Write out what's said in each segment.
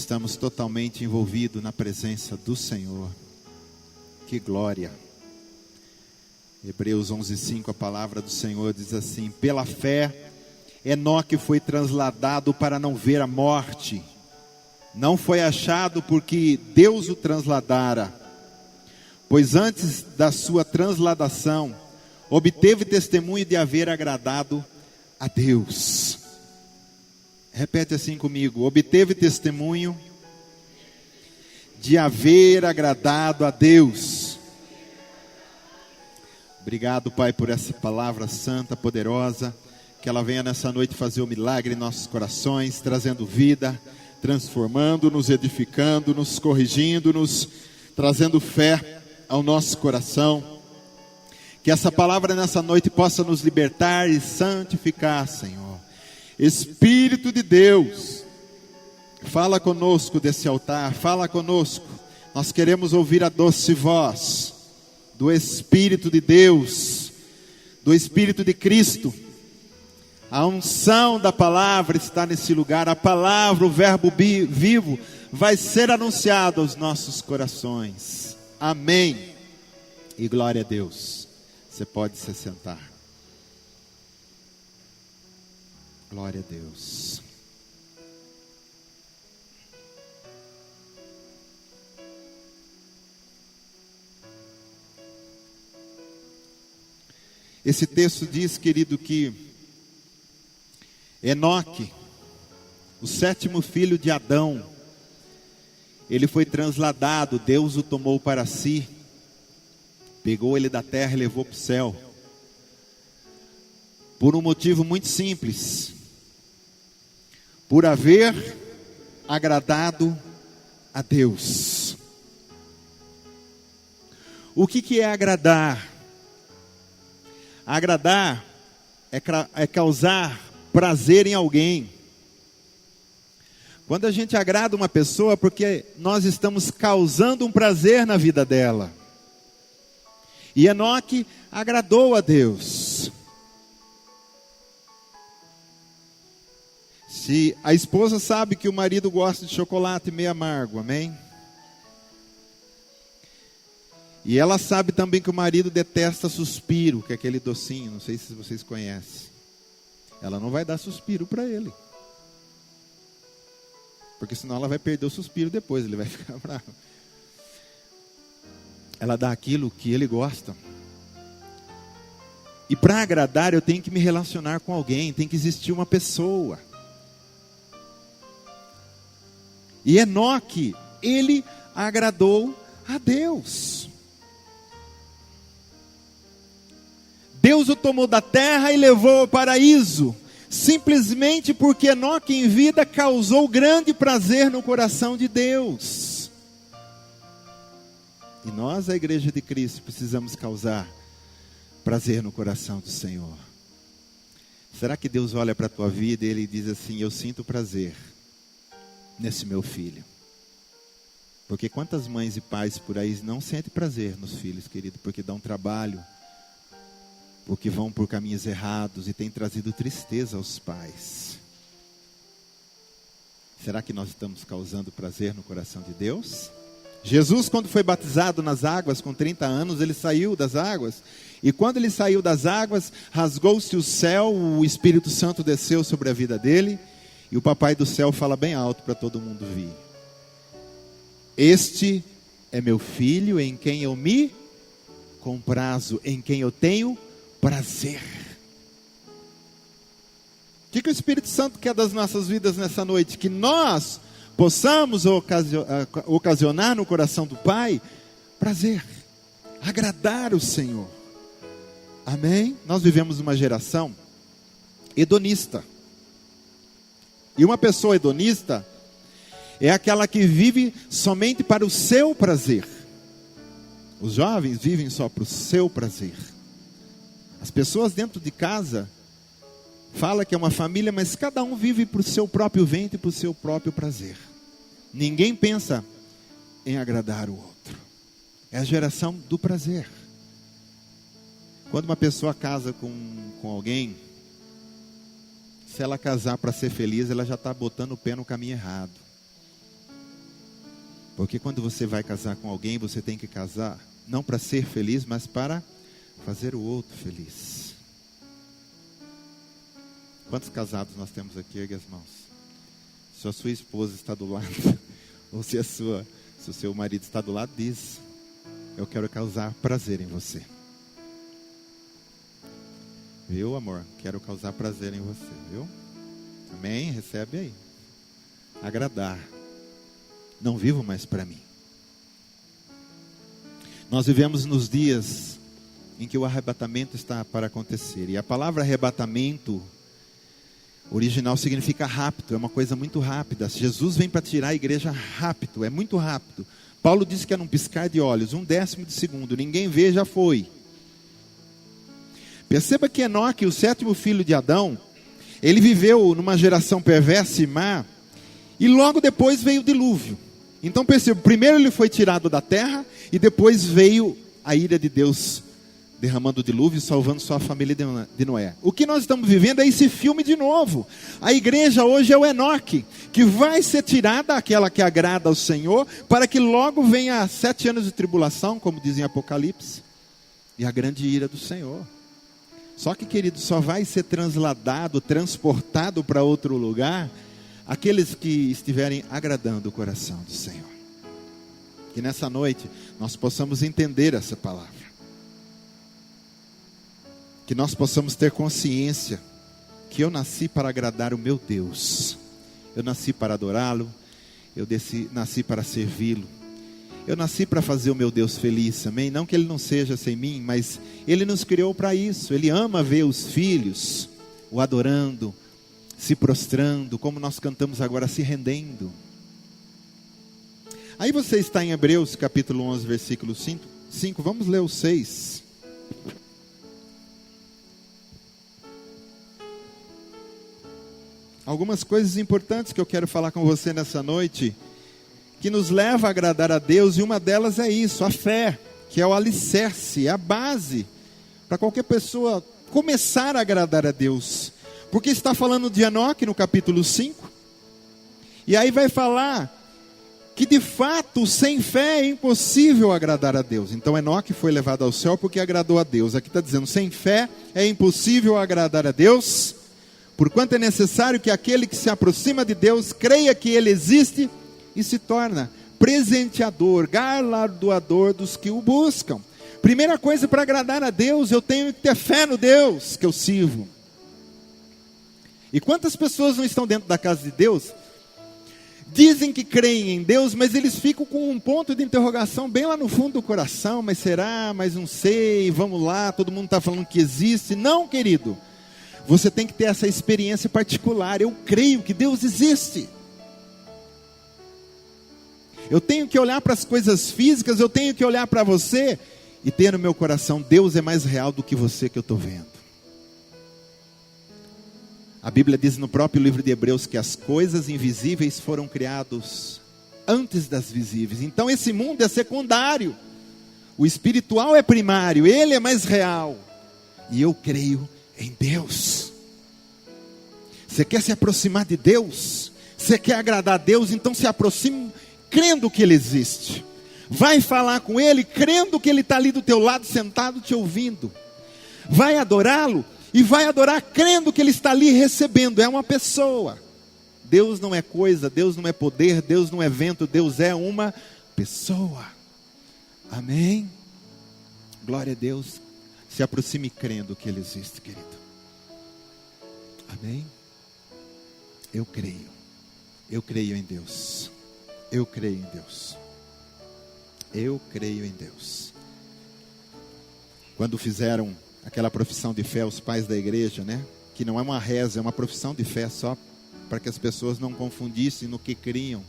estamos totalmente envolvidos na presença do Senhor. Que glória! Hebreus 11:5, a palavra do Senhor diz assim: pela fé, Enoque foi transladado para não ver a morte. Não foi achado porque Deus o transladara, pois antes da sua transladação, obteve testemunho de haver agradado a Deus. Repete assim comigo: obteve testemunho de haver agradado a Deus. Obrigado, Pai, por essa palavra santa, poderosa, que ela venha nessa noite fazer o milagre em nossos corações, trazendo vida, transformando-nos, edificando-nos, corrigindo-nos, trazendo fé ao nosso coração. Que essa palavra nessa noite possa nos libertar e santificar, Senhor. Espírito de Deus, fala conosco desse altar, fala conosco. Nós queremos ouvir a doce voz do Espírito de Deus, do Espírito de Cristo. A unção da palavra está nesse lugar. A palavra, o verbo vivo, vai ser anunciado aos nossos corações. Amém. E glória a Deus. Você pode se sentar. Glória a Deus. Esse texto diz, querido, que Enoque, o sétimo filho de Adão, ele foi transladado, Deus o tomou para si, pegou ele da terra e levou para o céu, por um motivo muito simples: por haver agradado a Deus. O que é agradar? Agradar é causar prazer em alguém. Quando a gente agrada uma pessoa, é porque nós estamos causando um prazer na vida dela. E Enoque agradou a Deus. Se a esposa sabe que o marido gosta de chocolate meio amargo, amém? E ela sabe também que o marido detesta suspiro, que é aquele docinho, não sei se vocês conhecem. Ela não vai dar suspiro para ele, porque senão ela vai perder o suspiro depois, ele vai ficar bravo. Ela dá aquilo que ele gosta. E para agradar eu tenho que me relacionar com alguém, tem que existir uma pessoa. E Enoque, ele agradou a Deus. Deus o tomou da terra e levou ao paraíso, simplesmente porque Enoque em vida causou grande prazer no coração de Deus. E nós, a igreja de Cristo, precisamos causar prazer no coração do Senhor. Será que Deus olha para a tua vida e Ele diz assim: eu sinto prazer nesse meu filho? Porque quantas mães e pais por aí não sentem prazer nos filhos, querido, porque dão trabalho, porque vão por caminhos errados e tem trazido tristeza aos pais. Será que nós estamos causando prazer no coração de Deus? Jesus, quando foi batizado nas águas com 30 anos, ele saiu das águas. E quando ele saiu das águas, rasgou-se o céu, o Espírito Santo desceu sobre a vida dele. E o papai do céu fala bem alto para todo mundo vir: este é meu filho em quem eu me comprazo, em quem eu tenho prazer. O que o Espírito Santo quer das nossas vidas nessa noite? Que nós possamos ocasionar no coração do Pai prazer, agradar o Senhor. Amém? Nós vivemos uma geração hedonista. E uma pessoa hedonista é aquela que vive somente para o seu prazer. Os jovens vivem só para o seu prazer. As pessoas dentro de casa falam que é uma família, mas cada um vive para o seu próprio ventre e para o seu próprio prazer. Ninguém pensa em agradar o outro. É a geração do prazer. Quando uma pessoa casa com alguém, se ela casar para ser feliz, ela já está botando o pé no caminho errado. Porque quando você vai casar com alguém, você tem que casar não para ser feliz, mas para fazer o outro feliz. Quantos casados nós temos aqui? Ergue as mãos. Se a sua esposa está do lado, ou se o seu marido está do lado, diz: eu quero causar prazer em você. Viu, amor? Quero causar prazer em você, viu? Amém? Recebe aí. Agradar. Não vivo mais para mim. Nós vivemos nos dias em que o arrebatamento está para acontecer. E a palavra arrebatamento original significa rápido, é uma coisa muito rápida. Jesus vem para tirar a igreja rápido, é muito rápido. Paulo disse que é num piscar de olhos, 1/10 de segundo, ninguém vê, já foi. Perceba que Enoque, o 7º filho de Adão, ele viveu numa geração perversa e má, e logo depois veio o dilúvio. Então perceba, primeiro ele foi tirado da terra, e depois veio a ira de Deus, derramando o dilúvio e salvando sua família de Noé. O que nós estamos vivendo é esse filme de novo. A igreja hoje é o Enoque, que vai ser tirada, aquela que agrada ao Senhor, para que logo venha 7 anos de tribulação, como diz em Apocalipse, e a grande ira do Senhor. Só que, querido, só vai ser transladado, transportado para outro lugar, aqueles que estiverem agradando o coração do Senhor. Que nessa noite nós possamos entender essa palavra. Que nós possamos ter consciência que eu nasci para agradar o meu Deus. Eu nasci para adorá-lo. Eu nasci para servi-lo. Eu nasci para fazer o meu Deus feliz, amém? Não que ele não seja sem mim, mas ele nos criou para isso. Ele ama ver os filhos o adorando, se prostrando, como nós cantamos agora, se rendendo. Aí você está em Hebreus capítulo 11, versículo 5. Vamos ler o 6. Algumas coisas importantes que eu quero falar com você nessa noite, que nos leva a agradar a Deus, e uma delas é isso, a fé, que é o alicerce, é a base, para qualquer pessoa começar a agradar a Deus. Porque está falando de Enoque no capítulo 5, e aí vai falar que de fato sem fé é impossível agradar a Deus. Então Enoque foi levado ao céu porque agradou a Deus. Aqui está dizendo, sem fé é impossível agradar a Deus, porquanto é necessário que aquele que se aproxima de Deus creia que Ele existe e se torna presenteador, galardoador dos que o buscam. Primeira coisa, para agradar a Deus, eu tenho que ter fé no Deus que eu sirvo. E quantas pessoas não estão dentro da casa de Deus, dizem que creem em Deus, mas eles ficam com um ponto de interrogação bem lá no fundo do coração, mas será, mas não sei, vamos lá, todo mundo está falando que existe. Não, querido, você tem que ter essa experiência particular. Eu creio que Deus existe. Eu tenho que olhar para as coisas físicas, eu tenho que olhar para você e ter no meu coração, Deus é mais real do que você que eu estou vendo. A Bíblia diz no próprio livro de Hebreus que as coisas invisíveis foram criadas antes das visíveis. Então esse mundo é secundário. O espiritual é primário, ele é mais real. E eu creio em Deus. Você quer se aproximar de Deus? Você quer agradar a Deus? Então se aproxime crendo que Ele existe. Vai falar com Ele crendo que Ele está ali do teu lado sentado te ouvindo. Vai adorá-lo e vai adorar crendo que Ele está ali recebendo. É uma pessoa. Deus não é coisa, Deus não é poder, Deus não é vento, Deus é uma pessoa. Amém? Glória a Deus. Se aproxime crendo que Ele existe, querido. Amém? Eu creio. Eu creio em Deus. Eu creio em Deus. Eu creio em Deus. Quando fizeram aquela profissão de fé, os pais da igreja, né? Que não é uma reza, é uma profissão de fé, só para que as pessoas não confundissem no que criam.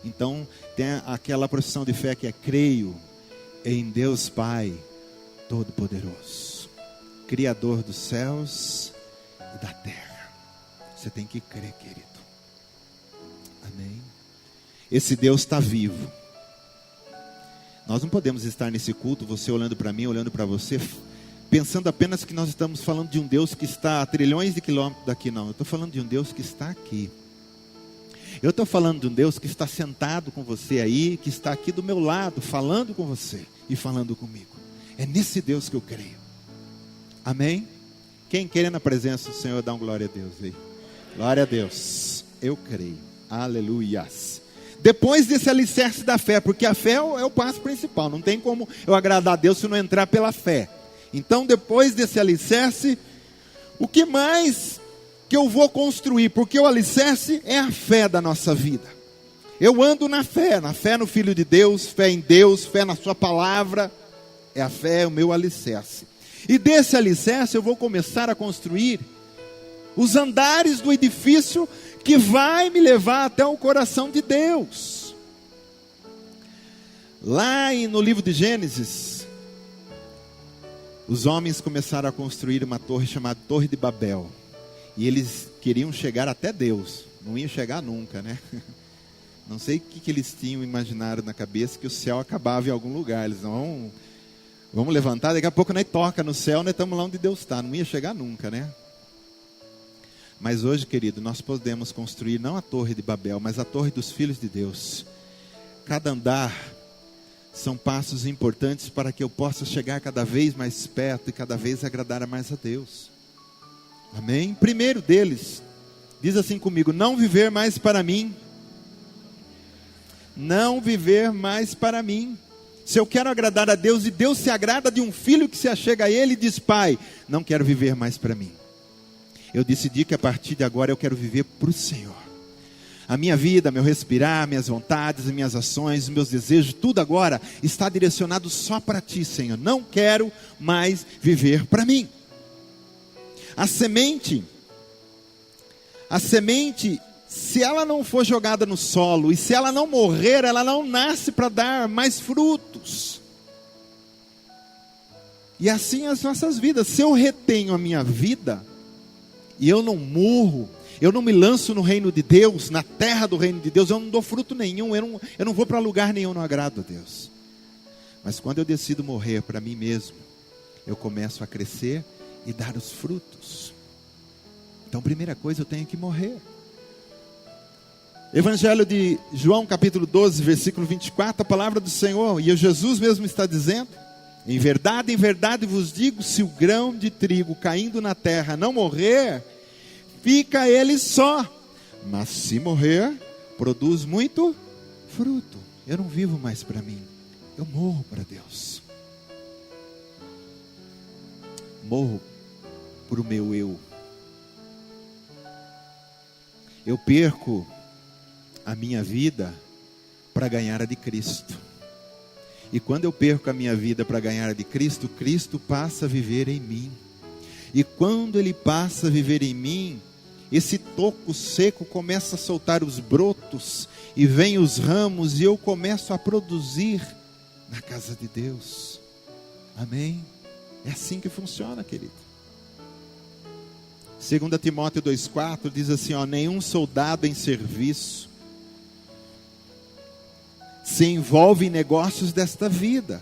Então, tem aquela profissão de fé que é: creio em Deus Pai Todo-Poderoso, Criador dos céus e da terra. Você tem que crer, querido. Amém? Esse Deus está vivo. Nós não podemos estar nesse culto, você olhando para mim, olhando para você, pensando apenas que nós estamos falando de um Deus que está a trilhões de quilômetros daqui. Não, eu estou falando de um Deus que está aqui. Eu estou falando de um Deus que está sentado com você aí, que está aqui do meu lado, falando com você e falando comigo. É nesse Deus que eu creio. Amém? Quem quer na presença do Senhor, dá um glória a Deus aí. Glória a Deus. Eu creio. Aleluias. Depois desse alicerce da fé, porque a fé é o passo principal. Não tem como eu agradar a Deus se não entrar pela fé. Então, depois desse alicerce, o que mais que eu vou construir? Porque o alicerce é a fé da nossa vida. Eu ando na fé no Filho de Deus, fé em Deus, fé na sua palavra. A fé é o meu alicerce. E desse alicerce eu vou começar a construir os andares do edifício que vai me levar até o coração de Deus. Lá no livro de Gênesis, os homens começaram a construir uma torre chamada Torre de Babel. E eles queriam chegar até Deus. Não iam chegar nunca, né? Não sei o que eles tinham imaginado na cabeça, que o céu acabava em algum lugar. Eles não vamos levantar, daqui a pouco nós toca no céu, nós estamos lá onde Deus está. Não ia chegar nunca, né? Mas hoje, querido, nós podemos construir não a Torre de Babel, mas a Torre dos Filhos de Deus. Cada andar são passos importantes para que eu possa chegar cada vez mais perto e cada vez agradar mais a Deus. Amém? Primeiro deles, diz assim comigo: não viver mais para mim. Não viver mais para mim. Se eu quero agradar a Deus, e Deus se agrada de um filho que se achega a Ele e diz: Pai, não quero viver mais para mim. Eu decidi que a partir de agora eu quero viver para o Senhor. A minha vida, meu respirar, minhas vontades, minhas ações, meus desejos, tudo agora está direcionado só para Ti, Senhor. Não quero mais viver para mim. A semente, se ela não for jogada no solo, e se ela não morrer, ela não nasce para dar mais frutos. E assim as nossas vidas. Se eu retenho a minha vida, e eu não morro, eu não me lanço no reino de Deus, na terra do reino de Deus, eu não dou fruto nenhum, eu não vou para lugar nenhum, não agrado a Deus. Mas quando eu decido morrer para mim mesmo, eu começo a crescer e dar os frutos. Então, primeira coisa, eu tenho que morrer. Evangelho de João, capítulo 12, versículo 24, a palavra do Senhor, e Jesus mesmo está dizendo: em verdade vos digo, se o grão de trigo caindo na terra não morrer, fica ele só, mas se morrer, produz muito fruto. Eu não vivo mais para mim, eu morro para Deus. Morro para o meu eu. Eu perco a minha vida para ganhar a de Cristo. E quando eu perco a minha vida para ganhar a de Cristo, Cristo passa a viver em mim. E quando Ele passa a viver em mim, esse toco seco começa a soltar os brotos, e vem os ramos, e eu começo a produzir na casa de Deus. Amém? É assim que funciona, querido. 2 Timóteo 2,4 diz assim, nenhum soldado em serviço se envolve em negócios desta vida,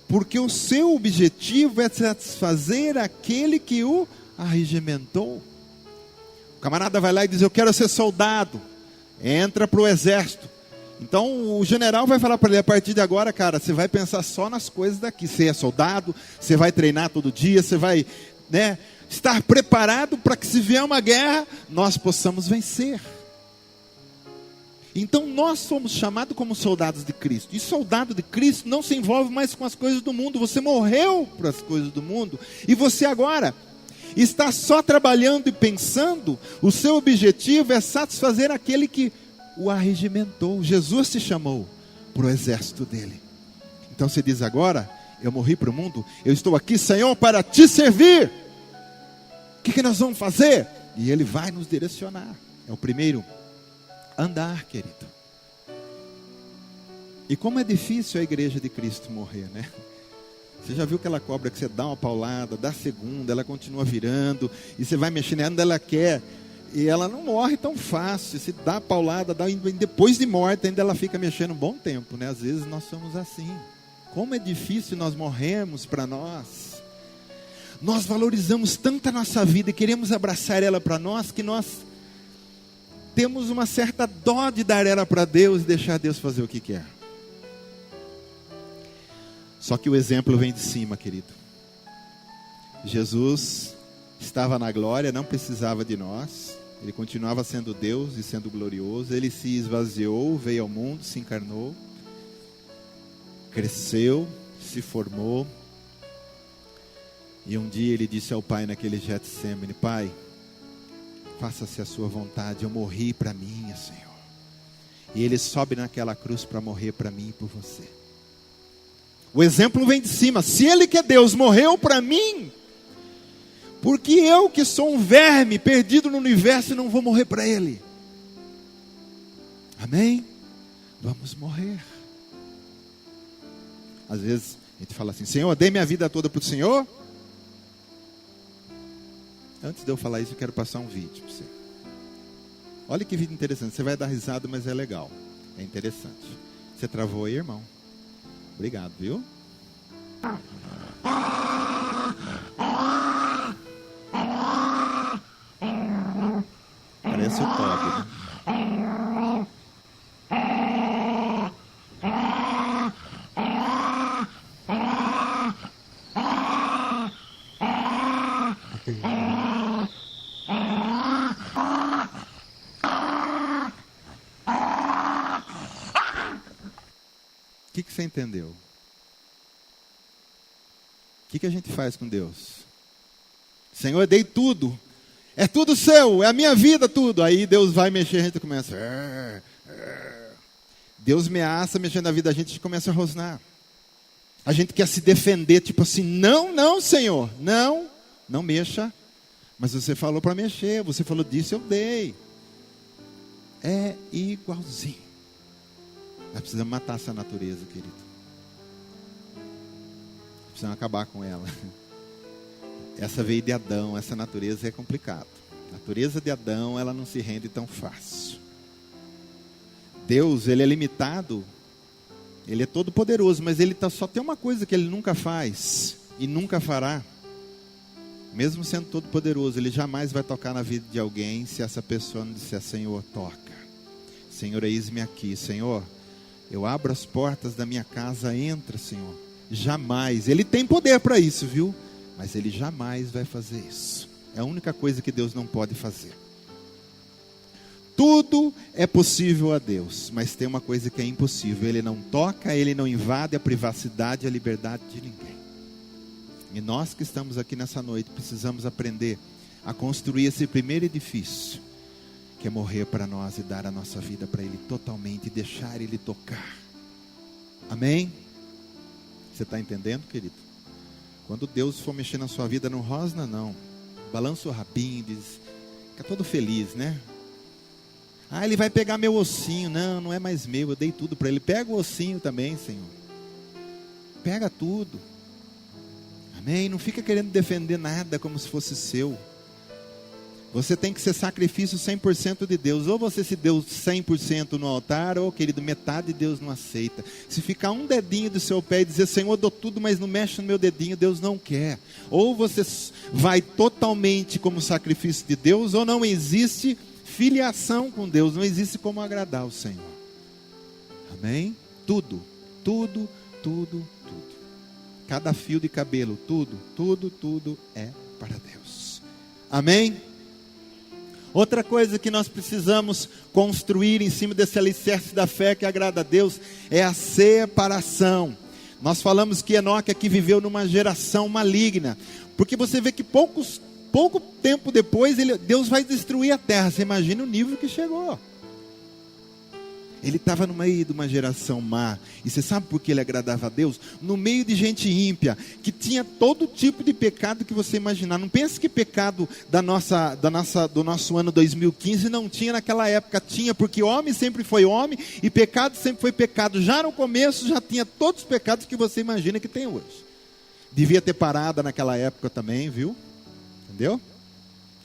porque o seu objetivo é satisfazer aquele que o arregimentou. O camarada vai lá e diz: eu quero ser soldado, entra para o exército. Então o general vai falar para ele: a partir de agora, cara, você vai pensar só nas coisas daqui. Você é soldado, você vai treinar todo dia, você vai, estar preparado para que, se vier uma guerra, nós possamos vencer. Então nós somos chamados como soldados de Cristo. E soldado de Cristo não se envolve mais com as coisas do mundo. Você morreu para as coisas do mundo, e você agora está só trabalhando e pensando. O seu objetivo é satisfazer aquele que o arregimentou. Jesus te chamou para o exército dele. Então você diz: agora eu morri para o mundo, eu estou aqui, Senhor, para te servir. O que nós vamos fazer? E Ele vai nos direcionar. É o primeiro andar, querido. E como é difícil a igreja de Cristo morrer, né? Você já viu aquela cobra que você dá uma paulada, dá a segunda, ela continua virando, e você vai mexendo nela onde ela quer, e ela não morre tão fácil. Se dá a paulada, depois de morta, ainda ela fica mexendo um bom tempo, né? Às vezes nós somos assim. Como é difícil nós morrermos para nós. Nós valorizamos tanto a nossa vida e queremos abraçar ela para nós, que nós temos uma certa dó de dar ela para Deus e deixar Deus fazer o que quer. Só que o exemplo vem de cima, querido. Jesus estava na glória, não precisava de nós. Ele continuava sendo Deus e sendo glorioso. Ele se esvaziou, veio ao mundo, se encarnou, cresceu, se formou. E um dia ele disse ao Pai naquele Getsêmani: Pai, faça-se a sua vontade. Eu morri para mim, Senhor. E ele sobe naquela cruz para morrer para mim e por você. O exemplo vem de cima. Se ele que é Deus morreu para mim, porque eu que sou um verme perdido no universo não vou morrer para ele? Amém? Vamos morrer. Às vezes a gente fala assim: Senhor, eu dei minha vida toda para o Senhor. Antes de eu falar isso, eu quero passar um vídeo para você. Olha que vídeo interessante. Você vai dar risada, mas é legal. É interessante. Você travou aí, irmão? Obrigado, viu? Parece o Toby, né? O que você entendeu? O que a gente faz com Deus? Senhor, eu dei tudo. É tudo seu, é a minha vida, tudo. Aí Deus vai mexer, a gente começa. Deus ameaça mexendo na vida, a gente começa a rosnar. A gente quer se defender, tipo assim: não, Senhor, não mexa. Mas você falou para mexer, você falou disso, eu dei. É igualzinho. Nós precisamos matar essa natureza, querido. Precisamos acabar com ela. Essa veio de Adão, essa natureza é complicada. A natureza de Adão, ela não se rende tão fácil. Deus, ele é limitado. Ele é todo poderoso, mas ele só tem uma coisa que ele nunca faz e nunca fará. Mesmo sendo todo poderoso, ele jamais vai tocar na vida de alguém se essa pessoa não disser: Senhor, toca. Senhor, eis-me aqui. Senhor, eu abro as portas da minha casa, entra, Senhor. Jamais. Ele tem poder para isso, viu? Mas ele jamais vai fazer isso. É a única coisa que Deus não pode fazer. Tudo é possível a Deus, mas tem uma coisa que é impossível: ele não toca, ele não invade a privacidade e a liberdade de ninguém. E nós que estamos aqui nessa noite precisamos aprender a construir esse primeiro edifício, que é morrer para nós e dar a nossa vida para ele totalmente e deixar ele tocar. Amém? Você está entendendo, querido? Quando Deus for mexer na sua vida, não rosna não. Balança o rabinho, diz, fica todo feliz, né? Ah, ele vai pegar meu ossinho. Não, não é mais meu, eu dei tudo para ele. Pega o ossinho também, Senhor. Pega tudo. Amém? Não fica querendo defender nada como se fosse seu. Você tem que ser sacrifício 100% de Deus. Ou você se deu 100% no altar, ou, querido, metade Deus não aceita. Se ficar um dedinho do seu pé e dizer: Senhor, eu dou tudo, mas não mexe no meu dedinho, Deus não quer. Ou você vai totalmente como sacrifício de Deus, ou não existe filiação com Deus, não existe como agradar o Senhor. Amém? Tudo. Cada fio de cabelo, tudo é para Deus. Amém? Outra coisa que nós precisamos construir em cima desse alicerce da fé que agrada a Deus é a separação. Nós falamos que Enoque aqui viveu numa geração maligna, porque você vê que pouco tempo depois Deus vai destruir a terra. Você imagina o nível que chegou. Ele estava no meio de uma geração má. E você sabe por que ele agradava a Deus? No meio de gente ímpia, que tinha todo tipo de pecado que você imaginar. Não pense que pecado do nosso ano 2015 não tinha naquela época. Tinha, porque homem sempre foi homem e pecado sempre foi pecado. Já no começo já tinha todos os pecados que você imagina que tem hoje. Devia ter parada naquela época também, viu? Entendeu?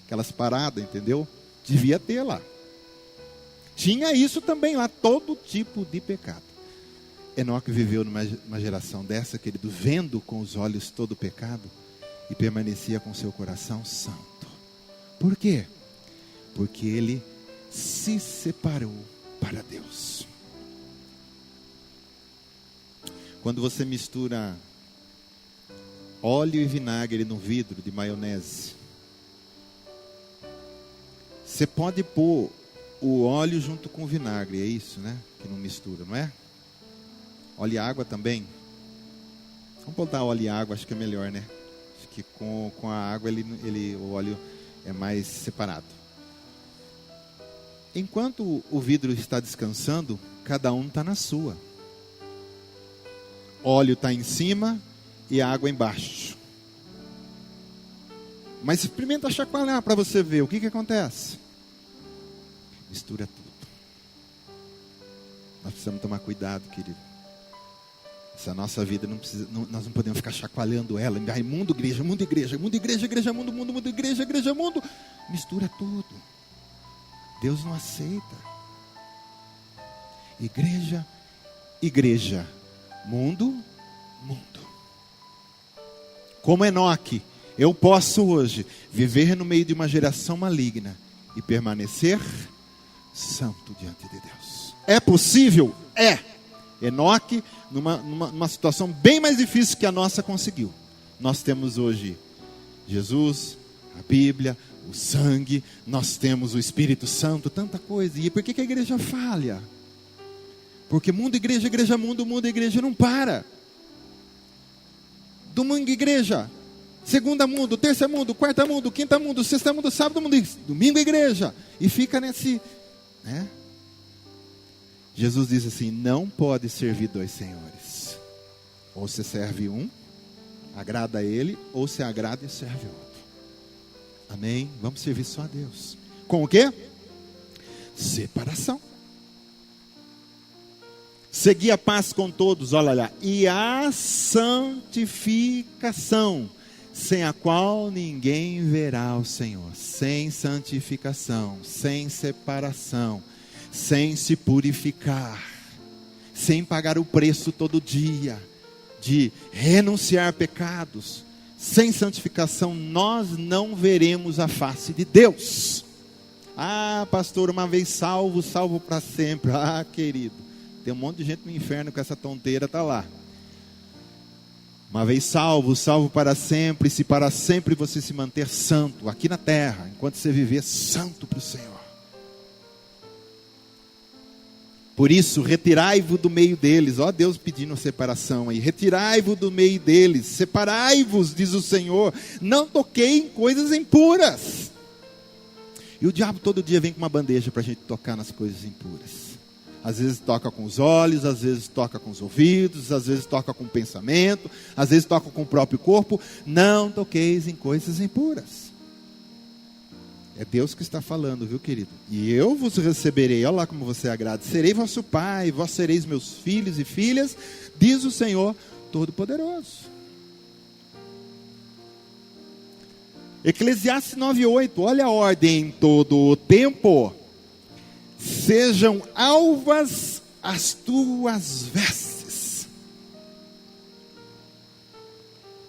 Aquelas paradas, entendeu? Devia ter lá. Tinha isso também lá, todo tipo de pecado. Enoque viveu numa geração dessa, querido, vendo com os olhos todo o pecado e permanecia com seu coração santo. Por quê? Porque ele se separou para Deus. Quando você mistura óleo e vinagre no vidro de maionese, você pode pôr o óleo junto com o vinagre, é isso, né? Que não mistura, não é? Óleo e água também. Vamos botar óleo e água, acho que é melhor, né? Acho que com a água o óleo é mais separado. Enquanto o vidro está descansando, cada um está na sua. Óleo está em cima e a água embaixo. Mas experimenta chacoalhar para você ver o que acontece. Mistura tudo. Nós precisamos tomar cuidado, querido. Essa nossa vida nós não podemos ficar chacoalhando ela. Mundo, igreja, mundo, igreja, mundo, igreja, igreja, mundo, mundo, mundo, igreja, igreja, mundo. Mistura tudo. Deus não aceita. Igreja, igreja. Mundo, mundo. Como Enoque, eu posso hoje viver no meio de uma geração maligna e permanecer santo diante de Deus. É possível? É. Enoque, numa situação bem mais difícil que a nossa, conseguiu. Nós temos hoje Jesus, a Bíblia, o sangue, nós temos o Espírito Santo, tanta coisa. E por que a igreja falha? Porque mundo, igreja, igreja, mundo, mundo, igreja não para. Domingo, igreja. Segunda, mundo. Terça, mundo. Quarta, mundo. Quinta, mundo. Sexta, mundo. Sábado, mundo. Domingo, igreja. E fica nesse, né? Jesus diz assim: não pode servir dois senhores. Ou você serve um, agrada a ele, ou você agrada e serve outro. Amém? Vamos servir só a Deus. Com o quê? Separação. Segui a paz com todos, olha lá, e a santificação, sem a qual ninguém verá o Senhor. Sem santificação, sem separação, sem se purificar, sem pagar o preço todo dia, de renunciar pecados, sem santificação, nós não veremos a face de Deus. Ah, pastor, uma vez salvo, salvo para sempre. Ah, querido, tem um monte de gente no inferno com essa tonteira, está lá. Uma vez salvo, salvo para sempre. Se para sempre você se manter santo aqui na terra, enquanto você viver santo para o Senhor. Por isso, retirai-vos do meio deles. Ó, Deus pedindo separação aí. Retirai-vos do meio deles. Separai-vos, diz o Senhor. Não toquei em coisas impuras. E o diabo todo dia vem com uma bandeja para a gente tocar nas coisas impuras. Às vezes toca com os olhos, às vezes toca com os ouvidos, às vezes toca com o pensamento, às vezes toca com o próprio corpo. Não toqueis em coisas impuras. É Deus que está falando, viu, querido? E eu vos receberei, olha lá como você agrada. Serei vosso pai, vós sereis meus filhos e filhas, diz o Senhor Todo-Poderoso. Eclesiastes 9:8, olha a ordem: em todo o tempo sejam alvas as tuas vestes.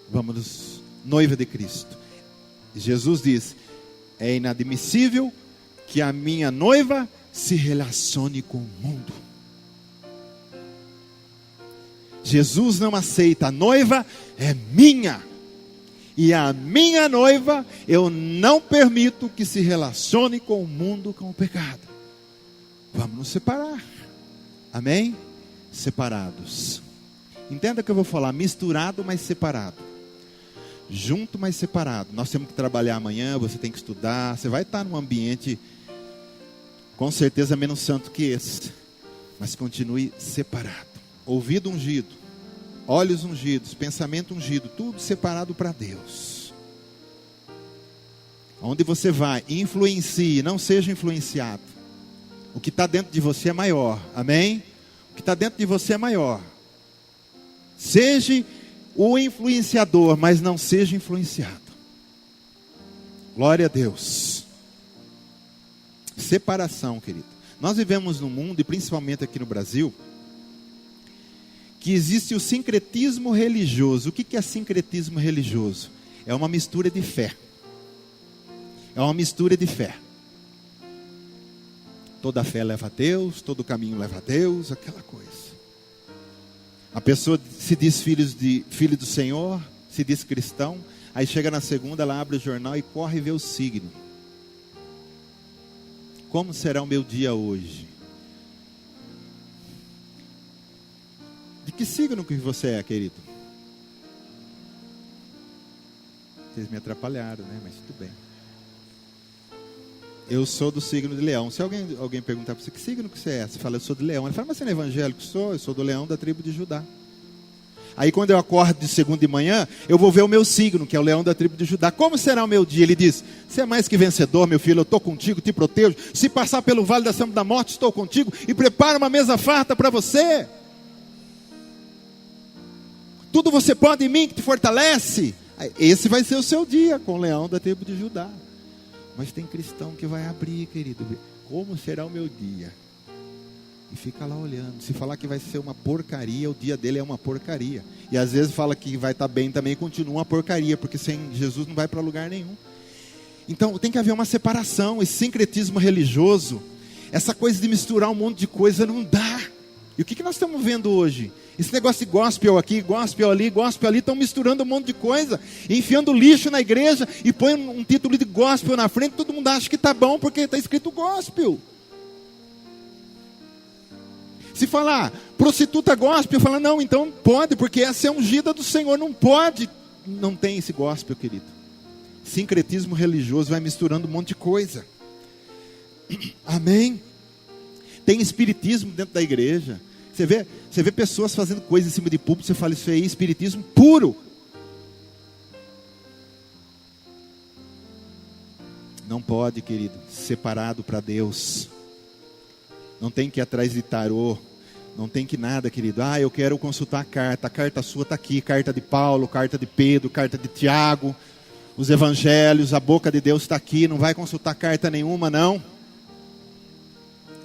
Vamos, noiva de Cristo. Jesus diz: é inadmissível que a minha noiva se relacione com o mundo. Jesus não aceita, a noiva é minha. E a minha noiva eu não permito que se relacione com o mundo, com o pecado. Vamos nos separar. Amém? Separados. Entenda que eu vou falar misturado, mas separado. Junto, mas separado. Nós temos que trabalhar amanhã, você tem que estudar. Você vai estar num ambiente com certeza menos santo que esse. Mas continue separado. Ouvido ungido, olhos ungidos, pensamento ungido, tudo separado para Deus. Onde você vai, influencie, não seja influenciado. O que está dentro de você é maior, amém? O que está dentro de você é maior. Seja o influenciador, mas não seja influenciado. Glória a Deus. Separação, querido. Nós vivemos num mundo, e principalmente aqui no Brasil, que existe o sincretismo religioso. O que é sincretismo religioso? É uma mistura de fé. É uma mistura de fé. Toda fé leva a Deus, todo caminho leva a Deus, aquela coisa. A pessoa se diz filho do Senhor, se diz cristão, aí chega na segunda, ela abre o jornal e corre e vê o signo. Como será o meu dia hoje? De que signo que você é, querido? Vocês me atrapalharam, né? Mas tudo bem. Eu sou do signo de leão. Se alguém perguntar para você, que signo que você é? Você fala, eu sou de leão. Ele fala, mas você não é evangélico? Eu sou do leão da tribo de Judá. Aí quando eu acordo de segunda de manhã, eu vou ver o meu signo, que é o leão da tribo de Judá. Como será o meu dia? Ele diz, você é mais que vencedor, meu filho, eu estou contigo, te protejo. Se passar pelo vale da sombra da morte, estou contigo. E prepara uma mesa farta para você. Tudo você pode em mim que te fortalece. Esse vai ser o seu dia, com o leão da tribo de Judá. Mas tem cristão que vai abrir, querido. Como será o meu dia? E fica lá olhando. Se falar que vai ser uma porcaria, o dia dele é uma porcaria. E às vezes fala que vai estar bem também, continua uma porcaria. Porque sem Jesus não vai para lugar nenhum. Então tem que haver uma separação. Esse sincretismo religioso, essa coisa de misturar um monte de coisa, não dá. E o que nós estamos vendo hoje? Esse negócio de gospel aqui, gospel ali, estão misturando um monte de coisa, enfiando lixo na igreja e põe um título de gospel na frente, todo mundo acha que está bom porque está escrito gospel. Se falar prostituta gospel, fala não, então pode, porque essa é ungida do Senhor, não pode. Não tem esse gospel, querido. Sincretismo religioso vai misturando um monte de coisa. Amém? Tem espiritismo dentro da igreja. Você vê pessoas fazendo coisas em cima de púlpito, você fala, isso aí é espiritismo puro. Não pode, querido, separado para Deus. Não tem que ir atrás de tarô. Não tem que nada, querido. Eu quero consultar a carta sua está aqui, carta de Paulo, carta de Pedro, carta de Tiago, os evangelhos, a boca de Deus está aqui, não vai consultar carta nenhuma, não.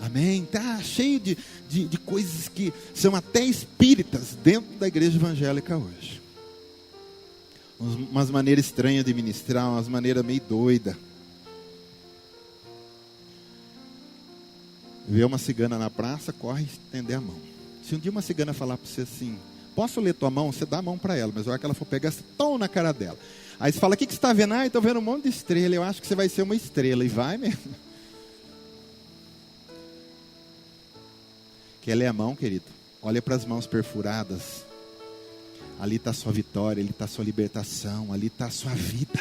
Amém? Está cheio de coisas que são até espíritas dentro da igreja evangélica hoje. Umas maneiras estranhas de ministrar, umas maneiras meio doidas. Vê uma cigana na praça, corre e estender a mão. Se um dia uma cigana falar para você assim, posso ler tua mão? Você dá a mão para ela, mas a hora que ela for pegar, você toma na cara dela. Aí você fala, o que você está vendo? Estou vendo um monte de estrela, eu acho que você vai ser uma estrela. E vai mesmo. Quer ler a mão, querido? Olha para as mãos perfuradas. Ali está a sua vitória, ali está a sua libertação, ali está a sua vida.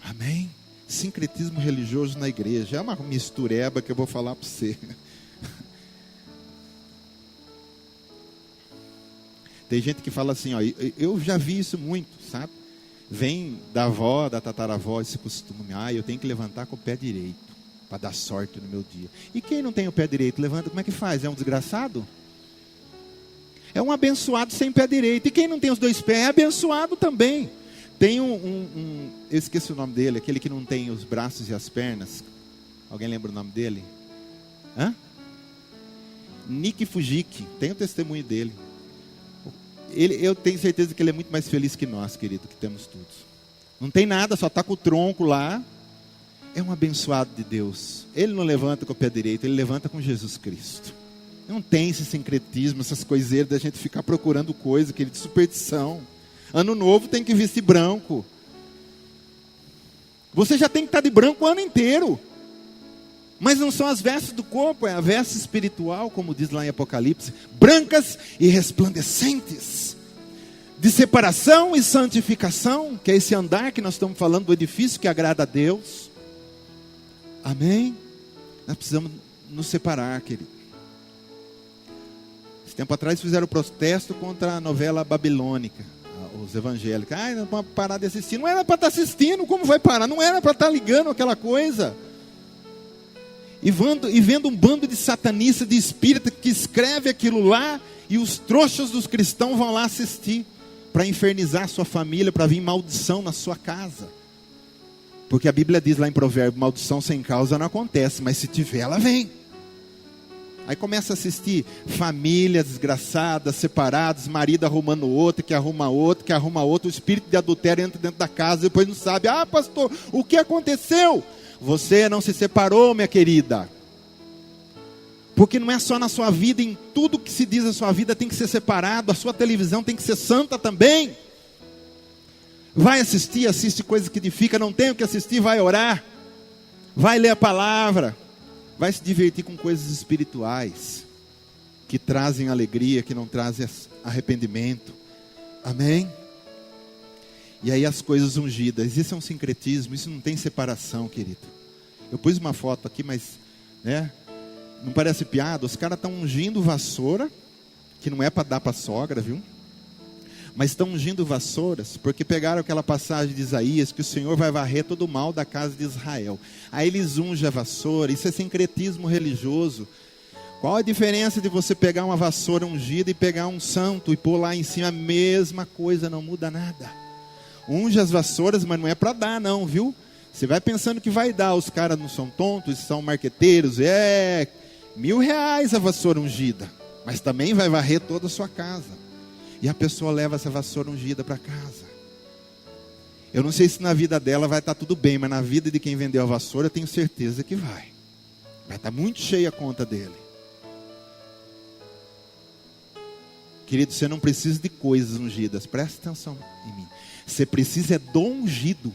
Amém? Sincretismo religioso na igreja. É uma mistureba que eu vou falar para você. Tem gente que fala assim, eu já vi isso muito, sabe? Vem da avó, da tataravó, esse costume. Eu tenho que levantar com o pé direito para dar sorte no meu dia. E quem não tem o pé direito, levanta, como é que faz? É um desgraçado? É um abençoado sem pé direito. E quem não tem os dois pés é abençoado também. Tem eu esqueci o nome dele, aquele que não tem os braços e as pernas. Alguém lembra o nome dele? Nick Fujiki, tem o testemunho dele. Eu tenho certeza que ele é muito mais feliz que nós, querido, que temos tudo. Não tem nada, só está com o tronco lá. É um abençoado de Deus. Ele não levanta com o pé direito, ele levanta com Jesus Cristo. Não tem esse sincretismo, essas coiseiras da gente ficar procurando coisa, querido, de superstição. Ano novo tem que vestir branco. Você já tem que estar de branco o ano inteiro. Mas não são as vestes do corpo, é a veste espiritual, como diz lá em Apocalipse, brancas e resplandecentes, de separação e santificação, que é esse andar que nós estamos falando do edifício que agrada a Deus. Amém? Nós precisamos nos separar, querido. Esse tempo atrás fizeram protesto contra a novela babilônica, os evangélicos. Não pode parar de assistir. Não era para estar assistindo, como vai parar? Não era para estar ligando aquela coisa. E vendo um bando de satanistas, de espírita que escreve aquilo lá, e os trouxas dos cristãos vão lá assistir, para infernizar a sua família, para vir maldição na sua casa. Porque a Bíblia diz lá em Provérbios, maldição sem causa não acontece, mas se tiver, ela vem. Aí começa a assistir famílias desgraçadas, separadas, marido arrumando outro, que arruma outro, o espírito de adultério entra dentro da casa, depois não sabe, pastor, o que aconteceu? Você não se separou, minha querida. Porque não é só na sua vida, em tudo que se diz a sua vida tem que ser separado. A sua televisão tem que ser santa também. Vai assistir, assiste coisas que edificam. Não tem o que assistir, vai orar. Vai ler a palavra. Vai se divertir com coisas espirituais. Que trazem alegria, que não trazem arrependimento. Amém? E aí as coisas ungidas. Isso é um sincretismo, isso não tem separação, querido. Eu pus uma foto aqui, mas, né? Não parece piada? Os caras estão ungindo vassoura, que não é para dar para a sogra, viu? Mas estão ungindo vassouras, porque pegaram aquela passagem de Isaías, que o Senhor vai varrer todo o mal da casa de Israel. Aí eles ungem a vassoura, isso é sincretismo religioso. Qual a diferença de você pegar uma vassoura ungida e pegar um santo e pôr lá em cima? A mesma coisa, não muda nada. Unge as vassouras, mas não é para dar não, viu? Você vai pensando que vai dar, os caras não são tontos, são marqueteiros, R$1.000 a vassoura ungida, mas também vai varrer toda a sua casa. E a pessoa leva essa vassoura ungida para casa. Eu não sei se na vida dela vai estar tudo bem, mas na vida de quem vendeu a vassoura eu tenho certeza que vai. Vai estar muito cheia a conta dele. Querido, você não precisa de coisas ungidas, presta atenção em mim. Você precisa do ungido.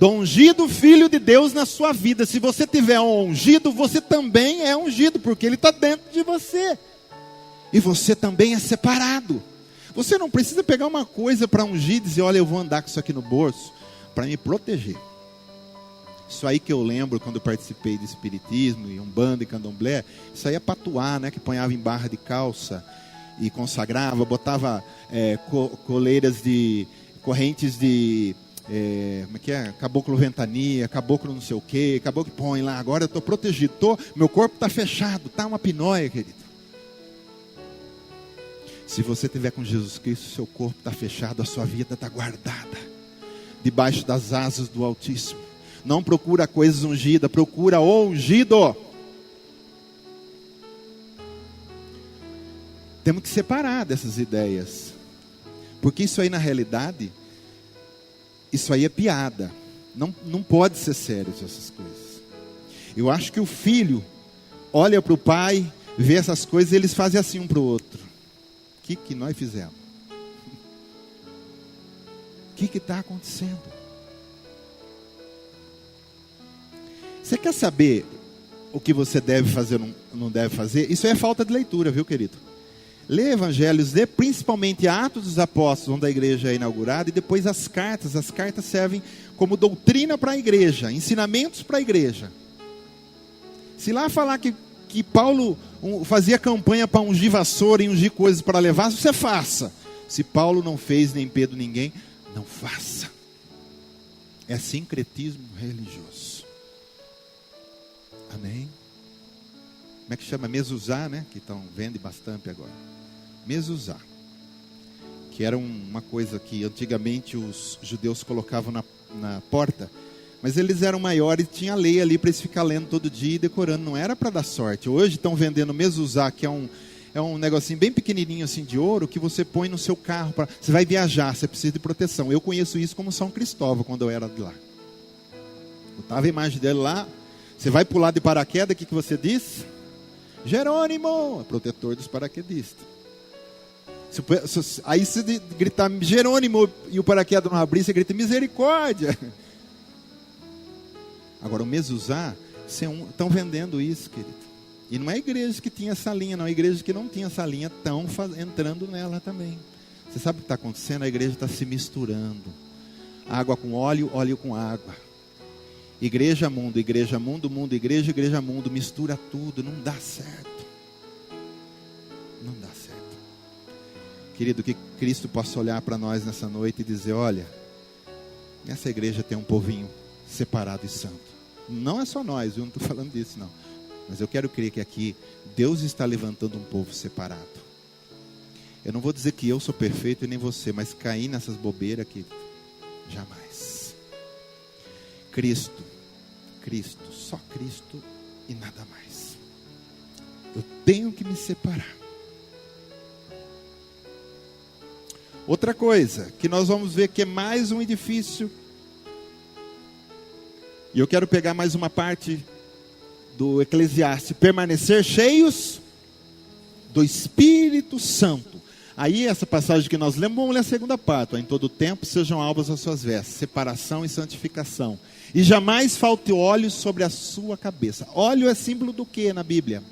Do ungido Filho de Deus na sua vida. Se você tiver um ungido, você também é ungido, porque ele está dentro de você. E você também é separado. Você não precisa pegar uma coisa para ungir e dizer, olha, eu vou andar com isso aqui no bolso para me proteger. Isso aí que eu lembro quando eu participei de espiritismo, e umbanda e candomblé, isso aí é patuá, né? Que ponhava em barra de calça e consagrava, botava coleiras de, correntes de, como é que é? Caboclo ventania, caboclo não sei o que, caboclo que põe lá, agora eu estou protegido, meu corpo está fechado, está uma pinóia, querido. Se você estiver com Jesus Cristo, seu corpo está fechado, a sua vida está guardada, debaixo das asas do Altíssimo. Não procura coisas ungidas, procura o ungido. Temos que separar dessas ideias, porque isso aí na realidade, isso aí é piada, não pode ser sério essas coisas. Eu acho que o filho olha para o pai, vê essas coisas e eles fazem assim um para o outro. O que nós fizemos? O que está acontecendo? Você quer saber o que você deve fazer ou não deve fazer? Isso é falta de leitura, viu, querido? Lê evangelhos, lê principalmente Atos dos Apóstolos, onde a igreja é inaugurada, e depois as cartas. As cartas servem como doutrina para a igreja, ensinamentos para a igreja. Se lá falar que Paulo fazia campanha para ungir vassoura e ungir coisas para levar, você faça. Se Paulo não fez, nem Pedro, ninguém, não faça. É sincretismo religioso. Amém? Como é que chama? Mezuzá, né? Que vende bastante agora. Mezuzá. Que era uma coisa que antigamente os judeus colocavam na porta. Mas eles eram maiores e tinha lei ali para eles ficar lendo todo dia e decorando. Não era para dar sorte. Hoje estão vendendo mezuzá, que é um negocinho bem pequenininho assim de ouro, que você põe no seu carro. Você vai viajar, você precisa de proteção. Eu conheço isso como São Cristóvão, quando eu era de lá. Botava a imagem dele lá. Você vai pular de paraquedas, o que você diz? Jerônimo, protetor dos paraquedistas. Aí se gritar Jerônimo e o paraquedas não abrir, você grita misericórdia. Agora o mezuzá, estão vendendo isso, querido. E não é igreja que tinha essa linha, não. Igrejas que não tinha essa linha estão entrando nela também. Você sabe o que está acontecendo? A igreja está se misturando. Água com óleo, óleo com água. Igreja, mundo, mundo, igreja, mundo. Mistura tudo, não dá certo. Não dá certo. Querido, que Cristo possa olhar para nós nessa noite e dizer, olha, essa igreja tem um povinho separado e santo. Não é só nós, eu não estou falando disso não. Mas eu quero crer que aqui Deus está levantando um povo separado. Eu não vou dizer que eu sou perfeito e nem você, mas cair nessas bobeiras aqui, jamais. Cristo, só Cristo e nada mais. Eu tenho que me separar. Outra coisa, que nós vamos ver que é mais um edifício E eu quero pegar mais uma parte do Eclesiastes. Permanecer cheios do Espírito Santo. Aí essa passagem que nós lemos, vamos ler a segunda parte. Em todo tempo sejam alvas as suas vestes, separação e santificação. E jamais falte óleo sobre a sua cabeça. Óleo é símbolo do que na Bíblia?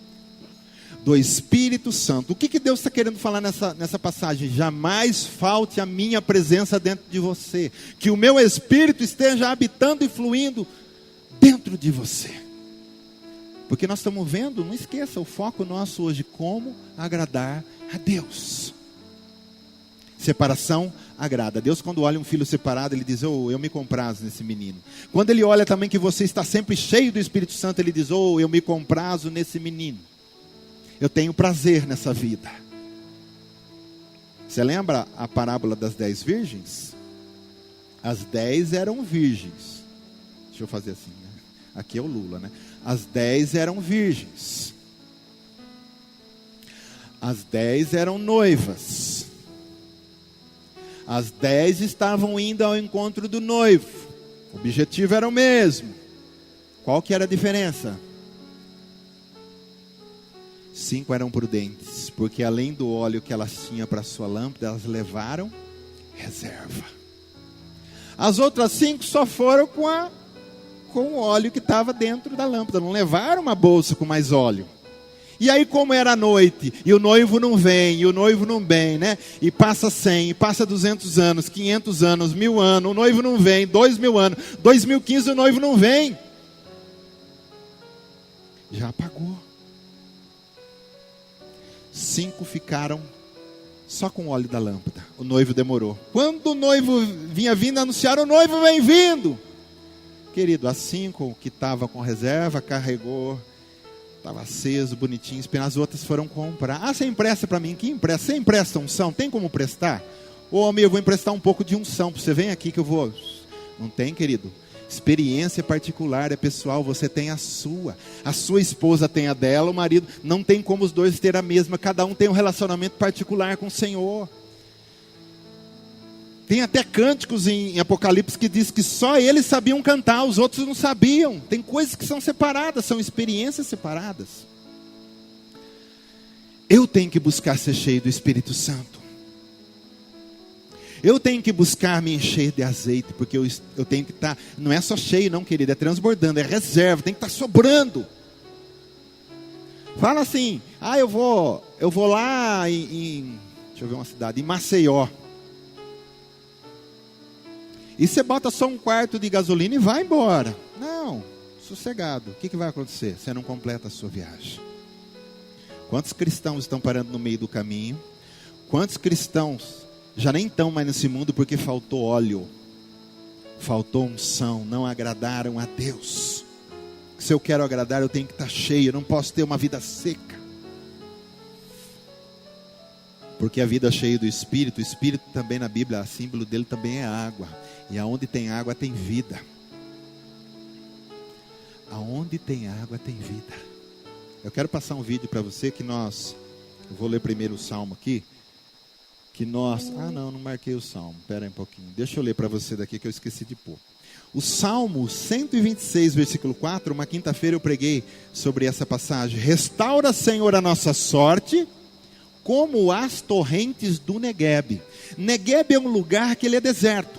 Do Espírito Santo. O que Deus está querendo falar nessa passagem? Jamais falte a minha presença dentro de você. Que o meu Espírito esteja habitando e fluindo dentro de você. Porque nós estamos vendo, não esqueça, o foco nosso hoje, como agradar a Deus. Separação agrada. Deus, quando olha um filho separado, Ele diz, eu me comprazo nesse menino. Quando Ele olha também que você está sempre cheio do Espírito Santo, Ele diz, eu me comprazo nesse menino. Eu tenho prazer nessa vida. Você lembra a parábola das 10 virgens? As 10 eram virgens. Deixa eu fazer assim, né? Aqui é o Lula, né? As 10 eram virgens. As 10 eram noivas. As 10 estavam indo ao encontro do noivo. O objetivo era o mesmo. Qual que era a diferença? 5 eram prudentes, porque além do óleo que elas tinham para sua lâmpada, elas levaram reserva. As outras 5 só foram com o óleo que estava dentro da lâmpada, não levaram uma bolsa com mais óleo. E aí, como era a noite, e o noivo não vem, né? E passa 100, e passa 200 anos, 500 anos, 1000 anos, o noivo não vem, 2000 anos, 2015 o noivo não vem. Já apagou. 5 ficaram só com o óleo da lâmpada. O noivo demorou. Quando o noivo vinha vindo anunciar, o noivo vem vindo. Querido, as 5 que estavam com reserva, carregou, estava aceso, bonitinho, as outras foram comprar. Você empresta para mim? Que empresta? Você empresta unção? Tem como prestar? Ô amigo, eu vou emprestar um pouco de unção para você. Vem aqui que eu vou. Não tem, querido. Experiência particular, é pessoal, você tem a sua esposa tem a dela, o marido, não tem como os dois ter a mesma, cada um tem um relacionamento particular com o Senhor. Tem até cânticos em Apocalipse que diz que só eles sabiam cantar, os outros não sabiam. Tem coisas que são separadas, são experiências separadas. Eu tenho que buscar ser cheio do Espírito Santo. Eu tenho que buscar me encher de azeite, porque eu tenho que estar, não é só cheio não, querido, é transbordando, é reserva, tem que estar sobrando. Fala assim, eu vou lá deixa eu ver uma cidade, em Maceió. E você bota só um quarto de gasolina e vai embora. Não, sossegado. O que vai acontecer? Você não completa a sua viagem. Quantos cristãos estão parando no meio do caminho? Quantos cristãos já nem estão mais nesse mundo porque faltou óleo, faltou unção, não agradaram a Deus. Se eu quero agradar, eu tenho que estar cheio, eu não posso ter uma vida seca. Porque a vida cheia do Espírito, o Espírito também na Bíblia, o símbolo dele também é água. E aonde tem água tem vida. Aonde tem água tem vida. Eu quero passar um vídeo para você que eu vou ler primeiro o Salmo aqui. Não marquei o Salmo, espera aí um pouquinho, deixa eu ler para você daqui que eu esqueci de pôr. O Salmo 126, versículo 4, uma quinta-feira eu preguei sobre essa passagem. Restaura, Senhor, a nossa sorte, como as torrentes do Negueb. Negueb é um lugar que ele é deserto.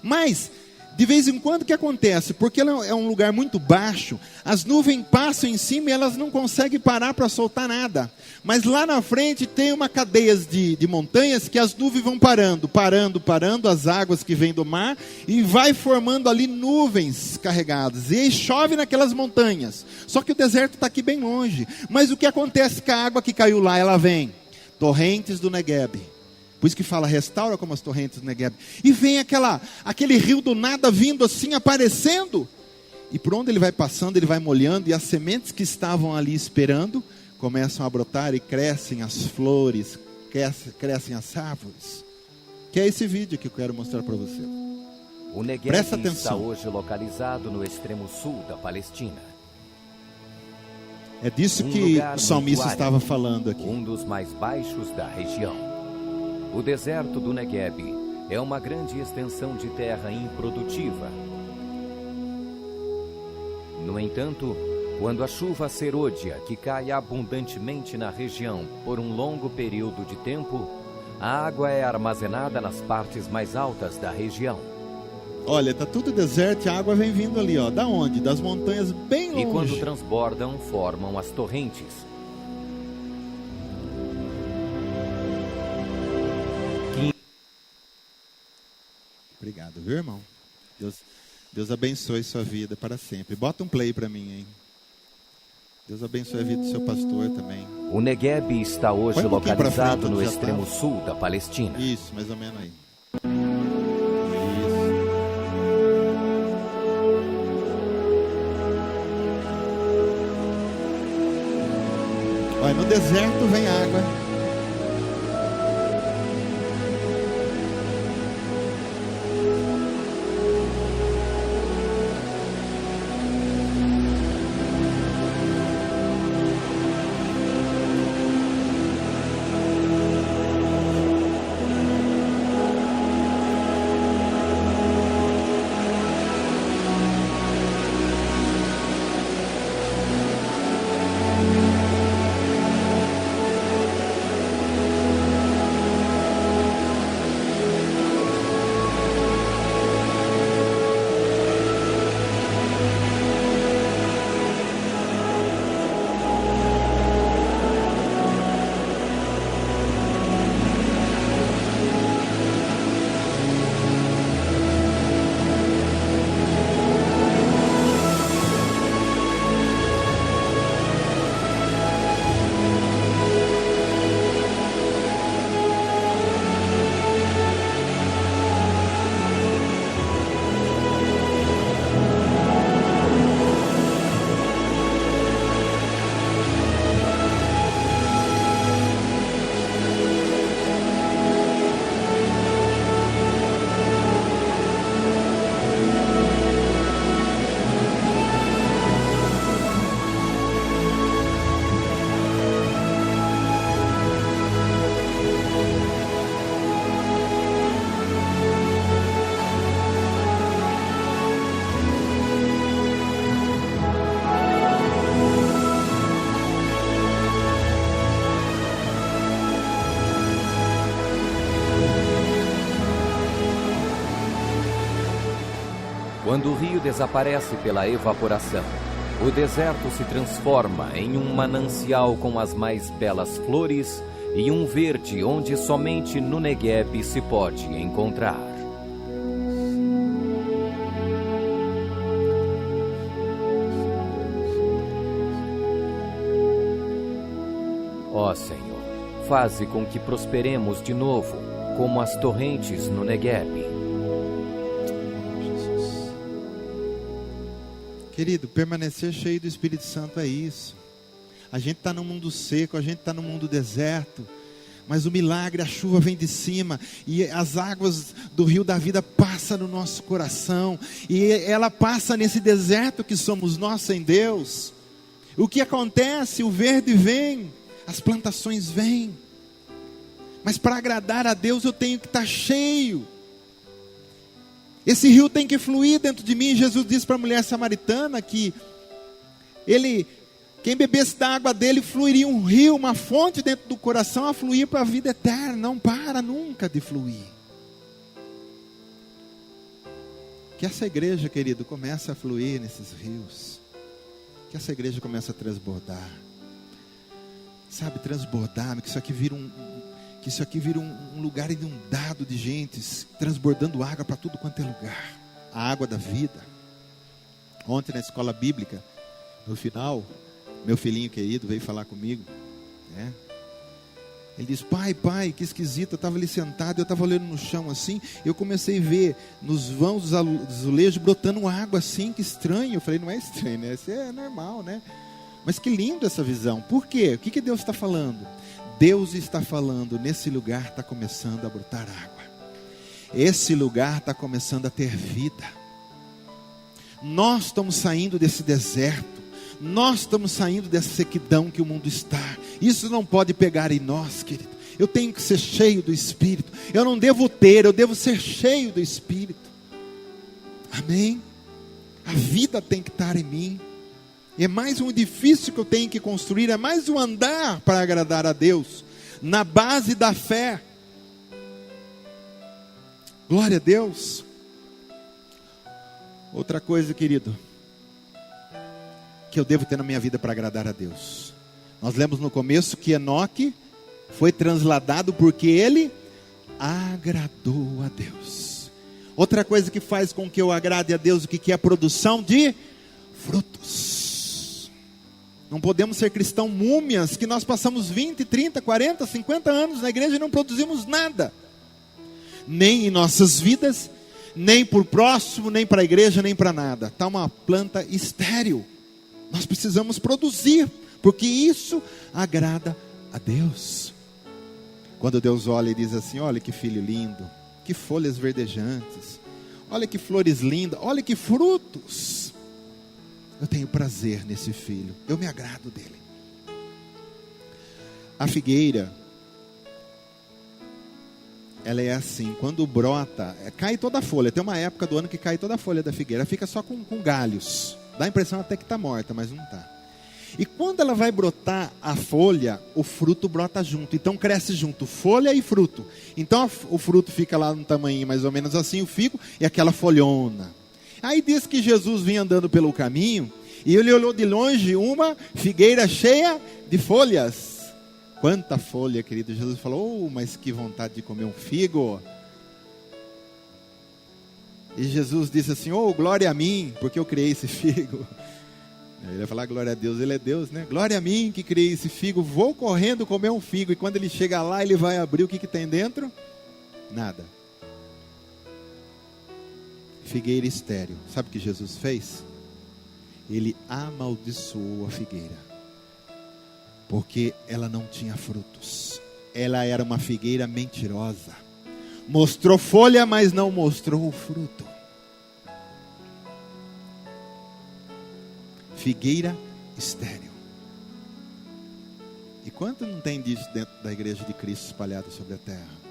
Mas, de vez em quando o que acontece? Porque ele é um lugar muito baixo, as nuvens passam em cima e elas não conseguem parar para soltar nada. Mas lá na frente tem uma cadeia de montanhas que as nuvens vão parando, as águas que vêm do mar, e vai formando ali nuvens carregadas. E aí chove naquelas montanhas. Só que o deserto está aqui bem longe. Mas o que acontece com a água que caiu lá? Ela vem. Torrentes do Negueb. Por isso que fala, restaura como as torrentes do Negueb. E vem aquele rio do nada vindo assim, aparecendo. E por onde ele vai passando, ele vai molhando. E as sementes que estavam ali esperando começam a brotar e crescem as flores, crescem as árvores. Que é esse vídeo que eu quero mostrar para você. O Negueb Presta atenção. Está hoje localizado no extremo sul da Palestina. É disso que o salmista estava falando aqui. Um dos mais baixos da região. O deserto do Negueb é uma grande extensão de terra improdutiva. No entanto, quando a chuva serôdia, que cai abundantemente na região por um longo período de tempo, a água é armazenada nas partes mais altas da região. Olha, está tudo deserto e a água vem vindo ali, ó. Da onde? Das montanhas bem longe. E quando transbordam, formam as torrentes. Obrigado, viu, irmão? Deus abençoe sua vida para sempre. Bota um play para mim, hein? Deus abençoe a vida do seu pastor também. O Negueb está hoje localizado no extremo sul da Palestina. Isso, mais ou menos aí. Olha, no deserto vem água. Quando o rio desaparece pela evaporação, o deserto se transforma em um manancial com as mais belas flores e um verde onde somente no Negueb se pode encontrar. Ó Senhor, faze com que prosperemos de novo, como as torrentes no Negueb. Querido, permanecer cheio do Espírito Santo é isso. A gente está no mundo seco, a gente está no mundo deserto, mas o milagre, a chuva vem de cima, e as águas do rio da vida passam no nosso coração, e ela passa nesse deserto que somos nós sem Deus. O que acontece? O verde vem, as plantações vêm, mas para agradar a Deus eu tenho que estar cheio. Esse rio tem que fluir dentro de mim. Jesus disse para a mulher samaritana que quem bebesse da água dele, fluiria um rio, uma fonte dentro do coração a fluir para a vida eterna. Não para nunca de fluir. Que essa igreja, querido, comece a fluir nesses rios. Que essa igreja comece a transbordar. Sabe, transbordar, que isso aqui vira um lugar inundado de gente, transbordando água para tudo quanto é lugar. A água da vida. Ontem na escola bíblica, no final, meu filhinho querido veio falar comigo, né? Ele disse: pai, que esquisito, eu estava ali sentado, eu estava olhando no chão assim, eu comecei a ver nos vãos dos azulejos brotando água assim, que estranho. Eu falei: não é estranho, né? Isso é normal, né? Mas que lindo essa visão. Por quê? O que Deus está falando? Deus está falando, nesse lugar está começando a brotar água. Esse lugar está começando a ter vida. Nós estamos saindo desse deserto. Nós estamos saindo dessa sequidão que o mundo está. Isso não pode pegar em nós, querido. Eu tenho que ser cheio do Espírito. Eu não devo ter, eu devo ser cheio do Espírito. Amém? A vida tem que estar em mim. É mais um edifício que eu tenho que construir, é mais um andar para agradar a Deus, na base da fé. Glória a Deus. Outra coisa, querido, que eu devo ter na minha vida para agradar a Deus. Nós lemos no começo que Enoque foi transladado porque ele agradou a Deus. Outra coisa que faz com que eu agrade a Deus, o que é a produção de frutos. Não podemos ser cristãos múmias, que nós passamos 20, 30, 40, 50 anos na igreja e não produzimos nada. Nem em nossas vidas, nem por próximo, nem para a igreja, nem para nada. Está uma planta estéril. Nós precisamos produzir, porque isso agrada a Deus. Quando Deus olha e diz assim: olha que filho lindo, que folhas verdejantes, olha que flores lindas, olha que frutos. Eu tenho prazer nesse filho, eu me agrado dele. A figueira, ela é assim, quando brota, cai toda a folha. Tem uma época do ano que cai toda a folha da figueira, fica só com galhos. Dá a impressão até que está morta, mas não está. E quando ela vai brotar a folha, o fruto brota junto. Então cresce junto, folha e fruto. Então o fruto fica lá no tamanho mais ou menos assim, o figo, e aquela folhona. Aí diz que Jesus vinha andando pelo caminho, e ele olhou de longe uma figueira cheia de folhas. Quanta folha, querido. Jesus falou: oh, mas que vontade de comer um figo. E Jesus disse assim: oh, glória a mim, porque eu criei esse figo. Ele vai falar glória a Deus, ele é Deus, né? Glória a mim que criei esse figo, vou correndo comer um figo. E quando ele chega lá, ele vai abrir, o que tem dentro? Nada. Figueira estéril. Sabe o que Jesus fez? Ele amaldiçoou a figueira, porque ela não tinha frutos. Ela era uma figueira mentirosa. Mostrou folha, mas não mostrou o fruto. Figueira estéril. E quanto não tem disso dentro da igreja de Cristo espalhada sobre a terra?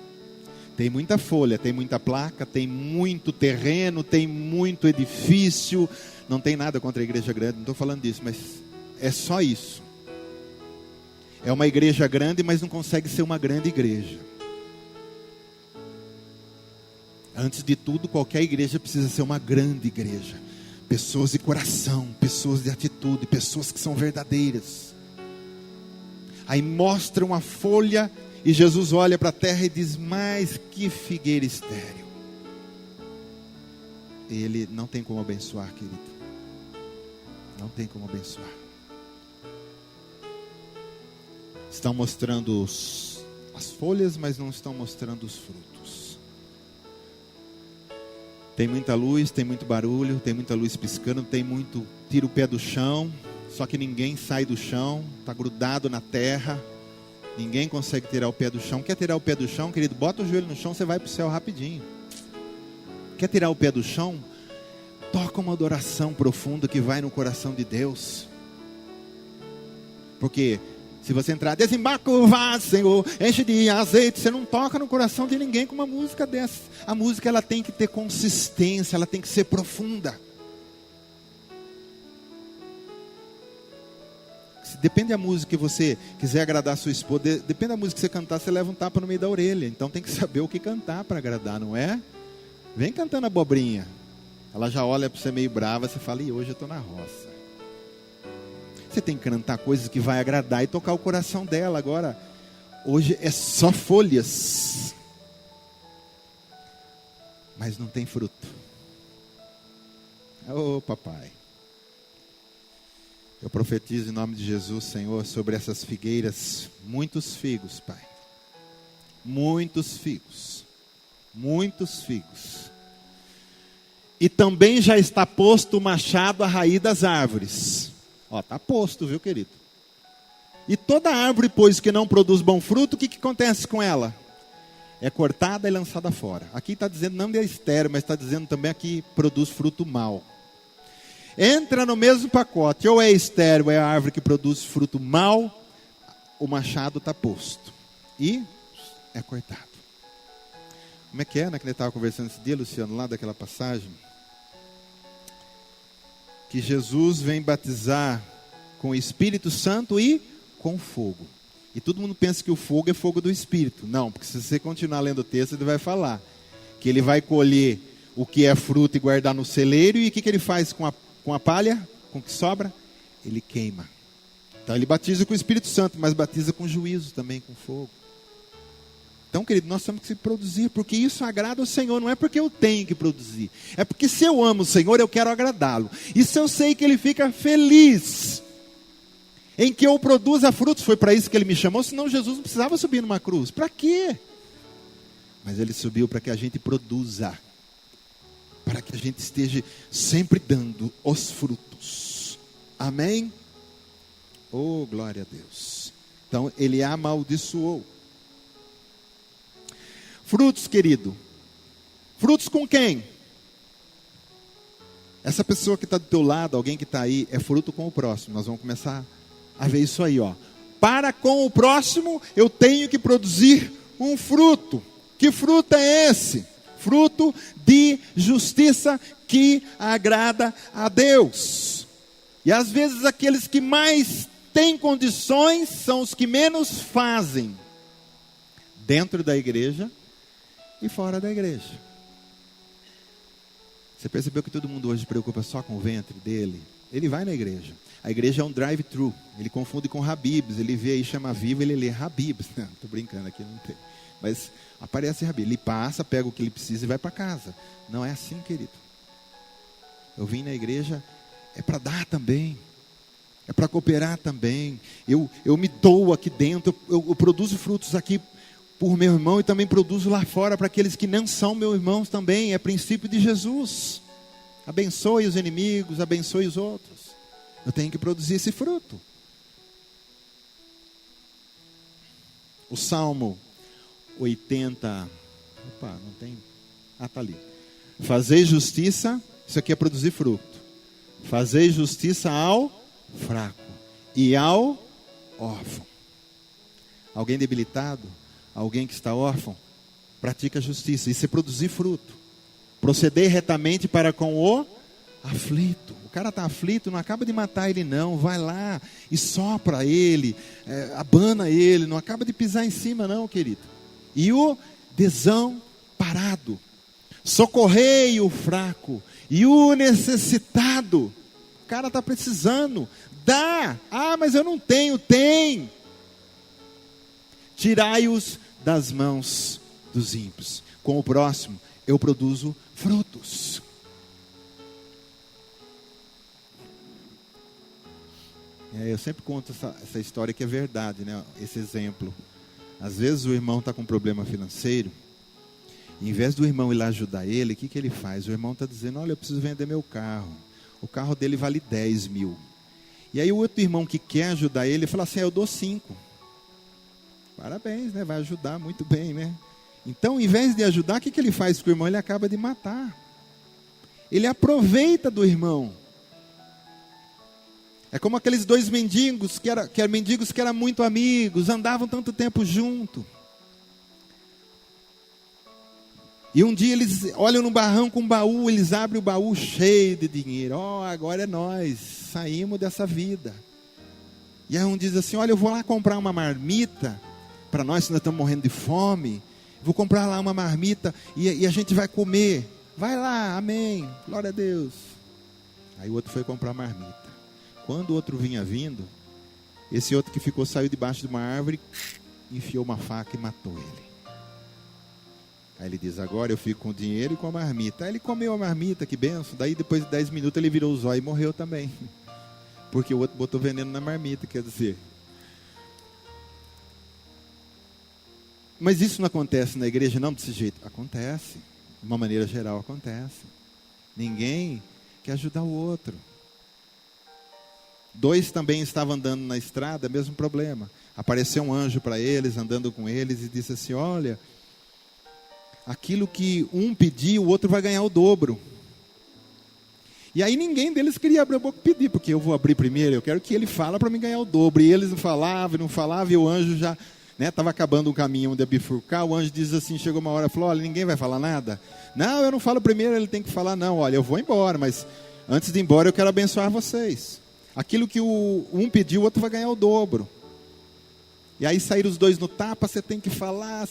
Tem muita folha, tem muita placa, tem muito terreno, tem muito edifício. Não tem nada contra a igreja grande, não estou falando disso, mas é só isso. É uma igreja grande, mas não consegue ser uma grande igreja. Antes de tudo, qualquer igreja precisa ser uma grande igreja. Pessoas de coração, pessoas de atitude, pessoas que são verdadeiras. Aí mostram a folha e Jesus olha para a terra e diz: mas que figueira estéril. Ele não tem como abençoar, querido. Não tem como abençoar. Estão mostrando as folhas, mas não estão mostrando os frutos. Tem muita luz, tem muito barulho, tem muita luz piscando, tem muito tira o pé do chão, só que ninguém sai do chão, está grudado na terra, ninguém consegue tirar o pé do chão. Quer tirar o pé do chão, querido? Bota o joelho no chão, você vai para o céu rapidinho. Quer tirar o pé do chão? Toca uma adoração profunda que vai no coração de Deus. Porque se você entrar, desembarca o vaso, Senhor, enche de azeite, você não toca no coração de ninguém com uma música dessa. A música, ela tem que ter consistência, ela tem que ser profunda. Depende da música que você quiser agradar a sua esposa, depende da música que você cantar, você leva um tapa no meio da orelha. Então tem que saber o que cantar para agradar, não é? Vem cantando abobrinha. Ela já olha para você meio brava, você fala: e hoje eu estou na roça. Você tem que cantar coisas que vai agradar e tocar o coração dela. Agora, hoje é só folhas, mas não tem fruto. Ô papai, eu profetizo em nome de Jesus, Senhor, sobre essas figueiras, muitos figos, Pai. Muitos figos. Muitos figos. E também já está posto o machado à raiz das árvores. Ó, está posto, viu, querido? E toda árvore, pois, que não produz bom fruto, o que acontece com ela? É cortada e lançada fora. Aqui está dizendo, não é estéril, mas está dizendo também aqui produz fruto mau. Entra no mesmo pacote, ou é estéril, é a árvore que produz fruto mau, o machado está posto. E é cortado. Como é que é, né, que ele estava conversando esse dia, Luciano, lá daquela passagem? Que Jesus vem batizar com o Espírito Santo e com fogo. E todo mundo pensa que o fogo é fogo do Espírito. Não, porque se você continuar lendo o texto, ele vai falar que ele vai colher o que é fruto e guardar no celeiro. E o que ele faz com a palha? Com o que sobra? Ele queima. Então ele batiza com o Espírito Santo, mas batiza com juízo também, com fogo. Então, querido, nós temos que produzir, porque isso agrada ao Senhor. Não é porque eu tenho que produzir, é porque se eu amo o Senhor, eu quero agradá-lo. E se eu sei que Ele fica feliz em que eu produza frutos, foi para isso que Ele me chamou, senão Jesus não precisava subir numa cruz. Para quê? Mas Ele subiu para que a gente produza, para que a gente esteja sempre dando os frutos. Amém? Oh, glória a Deus. Então, Ele amaldiçoou. Frutos, querido. Frutos com quem? Essa pessoa que está do teu lado, alguém que está aí, é fruto com o próximo. Nós vamos começar a ver isso aí, ó. Para com o próximo, eu tenho que produzir um fruto. Que fruto é esse? Fruto de justiça que agrada a Deus. E às vezes aqueles que mais têm condições são os que menos fazem. Dentro da igreja e fora da igreja. Você percebeu que todo mundo hoje se preocupa só com o ventre dele? Ele vai na igreja. A igreja é um drive-thru. Ele confunde com Habib's. Ele vê aí, chama Viva, ele lê Habib's. Não, estou brincando aqui, não tem. Mas aparece Habib. Ele passa, pega o que ele precisa e vai para casa. Não é assim, querido. Eu vim na igreja, é para dar também. É para cooperar também. Eu me dou aqui dentro. Eu produzo frutos aqui por meu irmão e também produzo lá fora para aqueles que não são meus irmãos também. É princípio de Jesus. Abençoe os inimigos, abençoe os outros. Eu tenho que produzir esse fruto. O Salmo 80. Opa, não tem. Ah, está ali. Fazei justiça. Isso aqui é produzir fruto. Fazei justiça ao fraco e ao órfão. Alguém debilitado, alguém que está órfão, pratica justiça. Isso é produzir fruto. Proceder retamente para com o aflito. O cara está aflito, não acaba de matar ele não. Vai lá e sopra ele, abana ele. Não acaba de pisar em cima não, querido. E o desamparado. Socorrei o fraco e o necessitado. O cara está precisando. Dá. Ah, mas eu não tenho. Tem. Tirai-os das mãos dos ímpios. Com o próximo, eu produzo frutos. Eu sempre conto essa história que é verdade, né? Esse exemplo. Às vezes o irmão está com um problema financeiro. Em vez do irmão ir lá ajudar ele, o que ele faz? O irmão está dizendo, olha, eu preciso vender meu carro. O carro dele vale 10 mil. E aí o outro irmão que quer ajudar ele, fala assim, eu dou 5. Parabéns, né? Vai ajudar muito bem, né? Então, em vez de ajudar, o que ele faz com o irmão? Ele acaba de matar. Ele aproveita do irmão. É como aqueles dois mendigos, que eram muito amigos, andavam tanto tempo junto. E um dia eles olham no barranco um baú, eles abrem o baú cheio de dinheiro. Agora é nós, saímos dessa vida. E aí um diz assim, olha, eu vou lá comprar uma marmita, para nós que nós estamos morrendo de fome, vou comprar lá uma marmita e a gente vai comer. Vai lá, amém, glória a Deus. Aí o outro foi comprar a marmita. Quando o outro vinha vindo, esse outro que ficou saiu debaixo de uma árvore, enfiou uma faca e matou ele. Aí ele diz, agora eu fico com o dinheiro e com a marmita. Aí ele comeu a marmita, que benção. Daí depois de 10 minutos ele virou os olhos e morreu também. Porque o outro botou veneno na marmita, quer dizer. Mas isso não acontece na igreja não desse jeito? Acontece. De uma maneira geral acontece. Ninguém quer ajudar o outro. 2 também estavam andando na estrada, mesmo problema. Apareceu um anjo para eles, andando com eles, e disse assim, olha, aquilo que um pediu, o outro vai ganhar o dobro. E aí ninguém deles queria abrir a boca e pedir, porque eu vou abrir primeiro, eu quero que ele fale para mim ganhar o dobro. E eles não falavam, e o anjo já estava acabando o caminho onde ia bifurcar. O anjo diz assim, chegou uma hora, falou, olha, ninguém vai falar nada? Não, eu não falo primeiro, ele tem que falar, não, olha, eu vou embora, mas antes de ir embora eu quero abençoar vocês. Aquilo que um pediu, o outro vai ganhar o dobro. E aí saíram os dois no tapa, você tem que falar,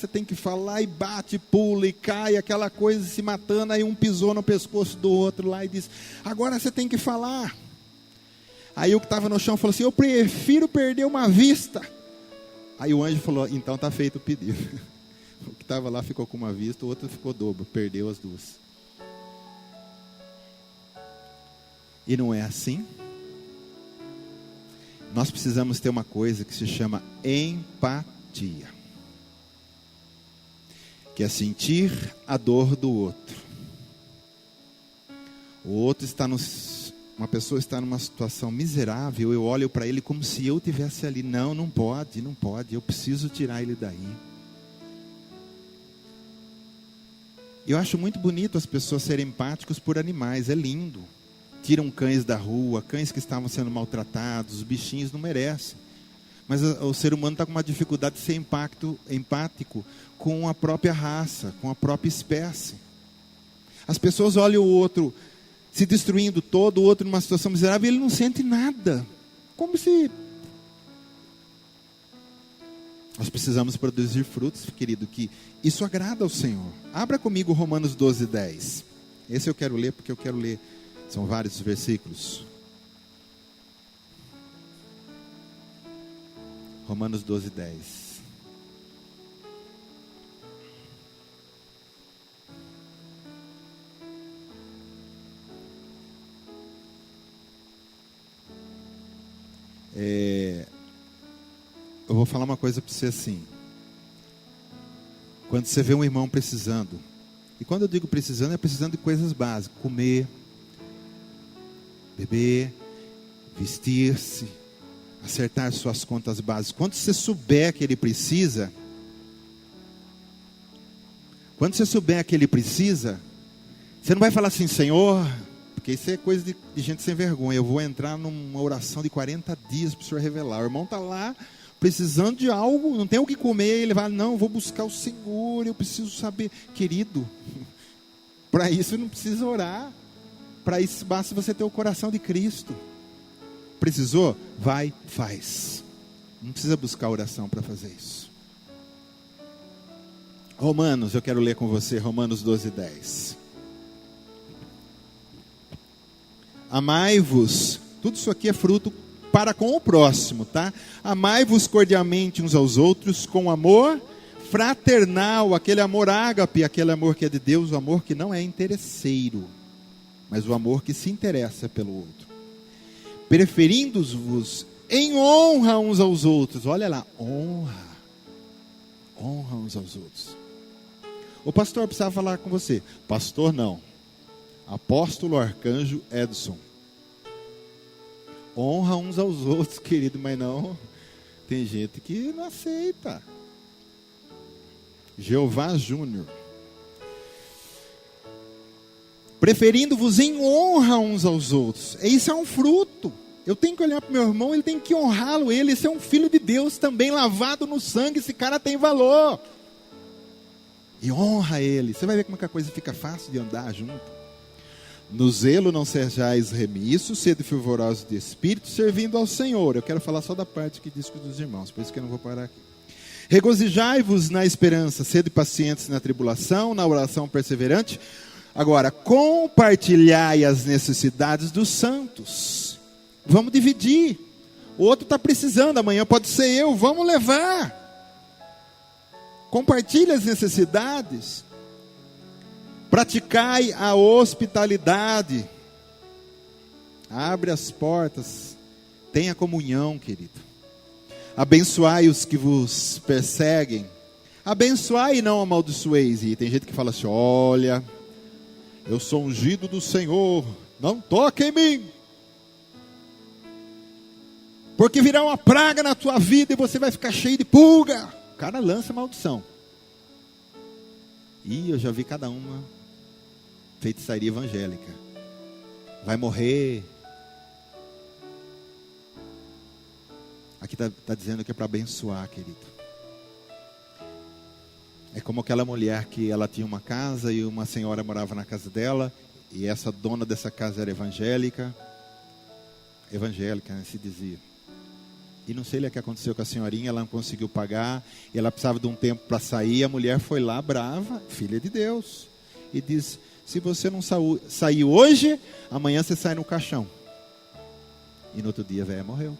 e bate, pula e cai, aquela coisa se matando. Aí um pisou no pescoço do outro lá e disse, agora você tem que falar. Aí o que estava no chão falou assim, eu prefiro perder uma vista. Aí o anjo falou, então está feito o pedido. O que estava lá ficou com uma vista, o outro ficou dobro, perdeu as duas. E não é assim? Nós precisamos ter uma coisa que se chama empatia, que é sentir a dor do outro. O outro uma pessoa está numa situação miserável, eu olho para ele como se eu estivesse ali. Não pode, eu preciso tirar ele daí. Eu acho muito bonito as pessoas serem empáticos por animais, é lindo. Tiram cães da rua, cães que estavam sendo maltratados, os bichinhos não merecem. Mas o ser humano está com uma dificuldade de ser empático com a própria raça, com a própria espécie. As pessoas olham o outro se destruindo todo, o outro numa situação miserável, e ele não sente nada. Como se... Nós precisamos produzir frutos, querido, que isso agrada ao Senhor. Abra comigo Romanos 12:10. Esse eu quero ler, porque eu quero ler. São vários versículos. Romanos 12:10. Eu vou falar uma coisa para você assim. Quando você vê um irmão precisando, e quando eu digo precisando, é precisando de coisas básicas: comer, beber, vestir-se, acertar suas contas básicas. Quando você souber que ele precisa, você não vai falar assim, Senhor, porque isso é coisa de gente sem vergonha, eu vou entrar numa oração de 40 dias para o Senhor revelar. O irmão está lá, precisando de algo, não tem o que comer, ele vai, não, eu vou buscar o Senhor, eu preciso saber. Querido, para isso não precisa orar. Para isso basta você ter o coração de Cristo. Precisou? Vai, faz. Não precisa buscar oração para fazer isso. Romanos, eu quero ler com você, Romanos 12:10. Amai-vos, tudo isso aqui é fruto para com o próximo, tá? Amai-vos cordialmente uns aos outros com amor fraternal, aquele amor ágape, aquele amor que é de Deus, o amor que não é interesseiro, mas o amor que se interessa pelo outro. Preferindo-vos em honra uns aos outros. Olha lá, honra uns aos outros. O pastor precisava falar com você. Pastor não, apóstolo arcanjo Edson. Honra uns aos outros, querido, mas não, tem gente que não aceita. Jeová Júnior. Preferindo-vos em honra uns aos outros. Isso é um fruto. Eu tenho que olhar para o meu irmão, ele tem que honrá-lo. Esse é um filho de Deus também, lavado no sangue. Esse cara tem valor. E honra ele. Você vai ver como que a coisa fica fácil de andar junto. No zelo não sejais remissos, sede fervorosos de espírito, servindo ao Senhor. Eu quero falar só da parte que diz dos irmãos, por isso que eu não vou parar aqui. Regozijai-vos na esperança, sede pacientes na tribulação, na oração perseverante. Agora, compartilhai as necessidades dos santos. Vamos dividir. O outro está precisando, amanhã pode ser eu, vamos levar. Compartilhe as necessidades. Praticai a hospitalidade. Abre as portas. Tenha comunhão, querido. Abençoai os que vos perseguem. Abençoai e não amaldiçoeis. E tem gente que fala assim, olha, eu sou ungido do Senhor, não toque em mim. Porque virá uma praga na tua vida e você vai ficar cheio de pulga. O cara lança maldição. E eu já vi cada uma feitiçaria evangélica. Vai morrer. Aqui está dizendo que é para abençoar, querido. É como aquela mulher que ela tinha uma casa e uma senhora morava na casa dela. E essa dona dessa casa era evangélica. evangélica, né, se dizia. E não sei o que aconteceu com a senhorinha, ela não conseguiu pagar, e ela precisava de um tempo para sair, a mulher foi lá, brava, filha de Deus, e diz, se você não sair hoje, amanhã você sai no caixão. E no outro dia a velha morreu.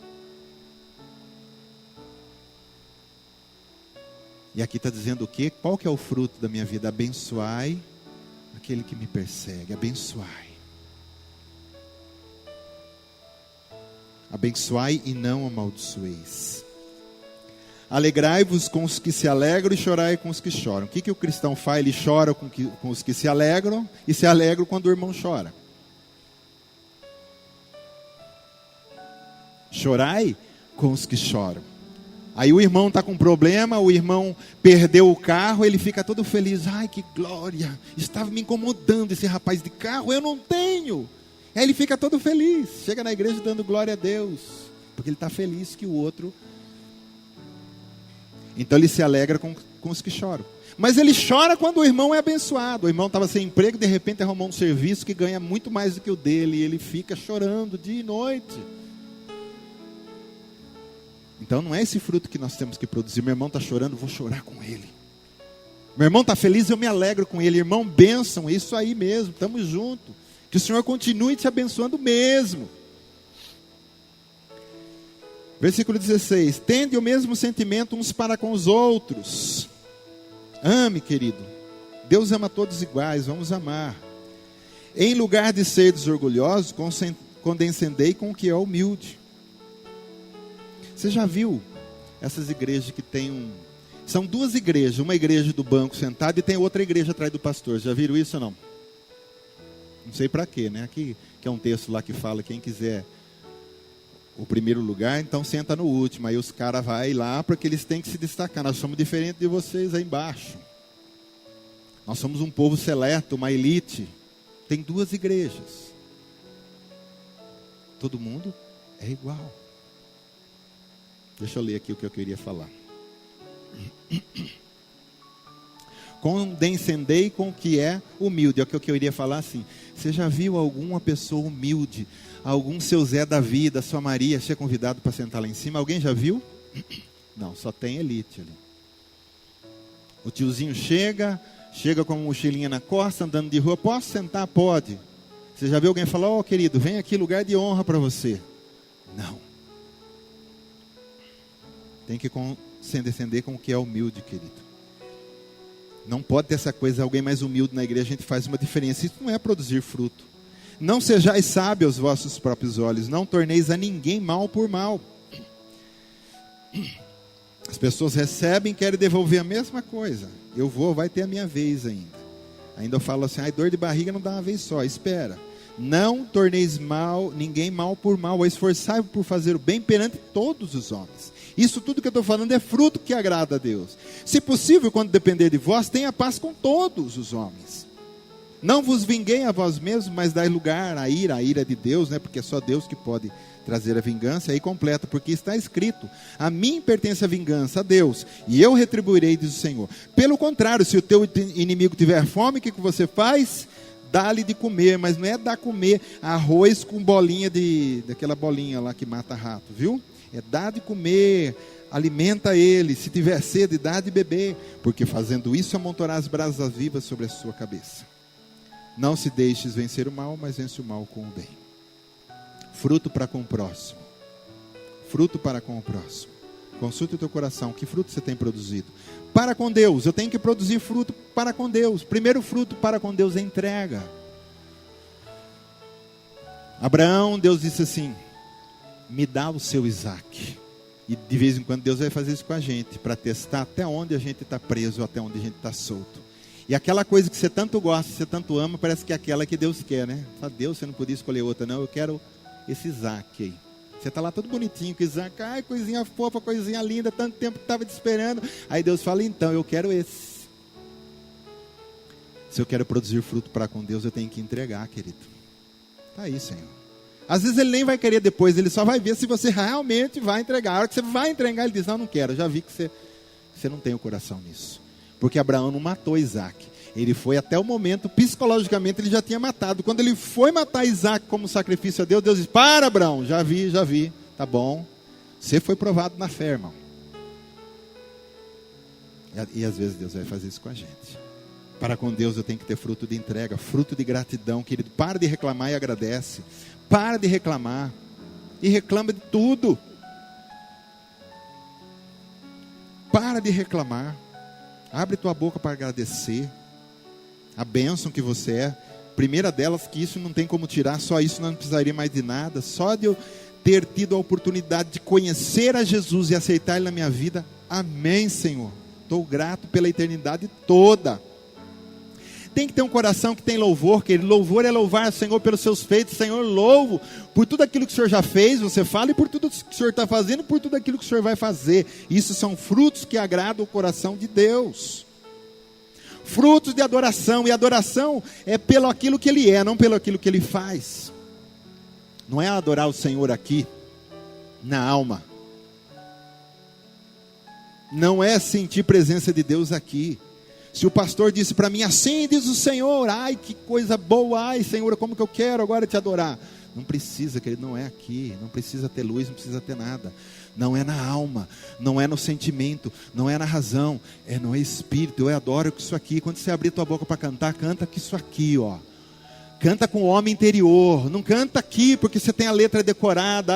E aqui está dizendo o quê? Qual que é o fruto da minha vida? Abençoai aquele que me persegue, abençoai. Abençoai e não amaldiçoeis. Alegrai-vos com os que se alegram e chorai com os que choram. O que o cristão faz? Ele chora com os que se alegram e se alegra quando o irmão chora. Chorai com os que choram. Aí o irmão está com problema, o irmão perdeu o carro, ele fica todo feliz. Ai, que glória, estava me incomodando esse rapaz de carro, eu não tenho. Aí ele fica todo feliz, chega na igreja dando glória a Deus, porque ele está feliz que o outro... Então ele se alegra com os que choram. Mas ele chora quando o irmão é abençoado. O irmão estava sem emprego, de repente arrumou um serviço que ganha muito mais do que o dele, e ele fica chorando dia e noite. Então não é esse fruto que nós temos que produzir. Meu irmão está chorando, vou chorar com ele. Meu irmão está feliz, eu me alegro com ele. Irmão, bênção, é isso aí mesmo, estamos juntos. Que o Senhor continue te abençoando mesmo. Versículo 16. Tende o mesmo sentimento uns para com os outros. Ame, querido. Deus ama todos iguais, vamos amar. Em lugar de seres orgulhosos, condescendei com o que é humilde. Você já viu essas igrejas que tem São duas igrejas, uma igreja do banco sentado e tem outra igreja atrás do pastor. Já viram isso ou não? Não sei para quê, né? Aqui que é um texto lá que fala, quem quiser o primeiro lugar, então senta no último. Aí os caras vão lá porque eles têm que se destacar. Nós somos diferentes de vocês aí embaixo. Nós somos um povo seleto, uma elite. Tem duas igrejas. Todo mundo é igual. Deixa eu ler aqui o que eu queria falar. Condescendei com o que é humilde. É o que eu queria falar assim. Você já viu alguma pessoa humilde? Algum seu Zé da vida, sua Maria, ser convidado para sentar lá em cima? Alguém já viu? Não, só tem elite ali. O tiozinho chega com uma mochilinha na costa, andando de rua. Posso sentar? Pode. Você já viu alguém falar, ó, querido, vem aqui, lugar de honra para você? Não. Tem que condescender com o que é humilde, querido. Não pode ter essa coisa, alguém mais humilde na igreja, a gente faz uma diferença. Isso não é produzir fruto. Não sejais sábios aos vossos próprios olhos, não torneis a ninguém mal por mal. As pessoas recebem e querem devolver a mesma coisa. Vai ter a minha vez ainda. Ainda eu falo assim, dor de barriga não dá uma vez só, espera. Não torneis ninguém mal por mal, esforçai-vos por fazer o bem perante todos os homens. Isso tudo que eu estou falando é fruto que agrada a Deus. Se possível, quando depender de vós, tenha paz com todos os homens. Não vos vinguei a vós mesmos, mas dai lugar à ira de Deus, né? Porque é só Deus que pode trazer a vingança. Aí completa, porque está escrito, a mim pertence a vingança, a Deus, e eu retribuirei, diz o Senhor. Pelo contrário, se o teu inimigo tiver fome, o que você faz? Dá-lhe de comer, mas não é dar comer arroz com bolinha daquela bolinha lá que mata rato, viu? É dar de comer, alimenta ele, se tiver sede, dá de beber, porque fazendo isso amontoarás brasas vivas sobre a sua cabeça. Não se deixes vencer o mal, mas vence o mal com o bem. Fruto para com o próximo. Fruto para com o próximo. Consulta o teu coração, que fruto você tem produzido? Para com Deus, eu tenho que produzir fruto para com Deus. Primeiro fruto para com Deus é entrega. Abraão, Deus disse assim, me dá o seu Isaac. E de vez em quando Deus vai fazer isso com a gente, para testar até onde a gente está preso, até onde a gente está solto. E aquela coisa que você tanto gosta, você tanto ama, parece que é aquela que Deus quer, né? Fala, Deus, você não podia escolher outra, não, eu quero esse Isaac aí. Você está lá todo bonitinho com Isaac, ai, coisinha fofa, coisinha linda, tanto tempo que estava te esperando. Aí Deus fala, então, eu quero esse. Se eu quero produzir fruto para com Deus, eu tenho que entregar, querido. Está aí, Senhor. Às vezes ele nem vai querer depois, ele só vai ver se você realmente vai entregar. A hora que você vai entregar, ele diz, não quero, eu já vi que você não tem o coração nisso. Porque Abraão não matou Isaac. Ele foi até o momento, psicologicamente ele já tinha matado. Quando ele foi matar Isaac como sacrifício a Deus, Deus disse: para, Abraão, já vi, tá bom. Você foi provado na fé, irmão. E às vezes Deus vai fazer isso com a gente. Para com Deus eu tenho que ter fruto de entrega, fruto de gratidão, querido. Para de reclamar e agradece. Para de reclamar. E reclama de tudo. Para de reclamar. Abre tua boca para agradecer a bênção que você é. Primeira delas, que isso não tem como tirar. Só isso não precisaria mais de nada. Só de eu ter tido a oportunidade de conhecer a Jesus e aceitar Ele na minha vida. Amém, Senhor. Estou grato pela eternidade toda. Tem que ter um coração que tem louvor, querido. Louvor é louvar o Senhor pelos seus feitos. Senhor, louvo por tudo aquilo que o Senhor já fez, você fala, e por tudo que o Senhor está fazendo, por tudo aquilo que o Senhor vai fazer. Isso são frutos que agradam o coração de Deus. Frutos de adoração, e adoração é pelo aquilo que Ele é, não pelo aquilo que Ele faz. Não é adorar o Senhor aqui, na alma. Não é sentir presença de Deus aqui. Se o pastor disse para mim, assim diz o Senhor, ai que coisa boa, ai Senhor, como que eu quero agora te adorar. Não precisa, querido, não é aqui, não precisa ter luz, não precisa ter nada. Não é na alma, não é no sentimento, não é na razão, é no espírito. Eu adoro com isso aqui. Quando você abrir tua boca para cantar, canta com isso aqui, ó. Canta com o homem interior, não canta aqui porque você tem a letra decorada.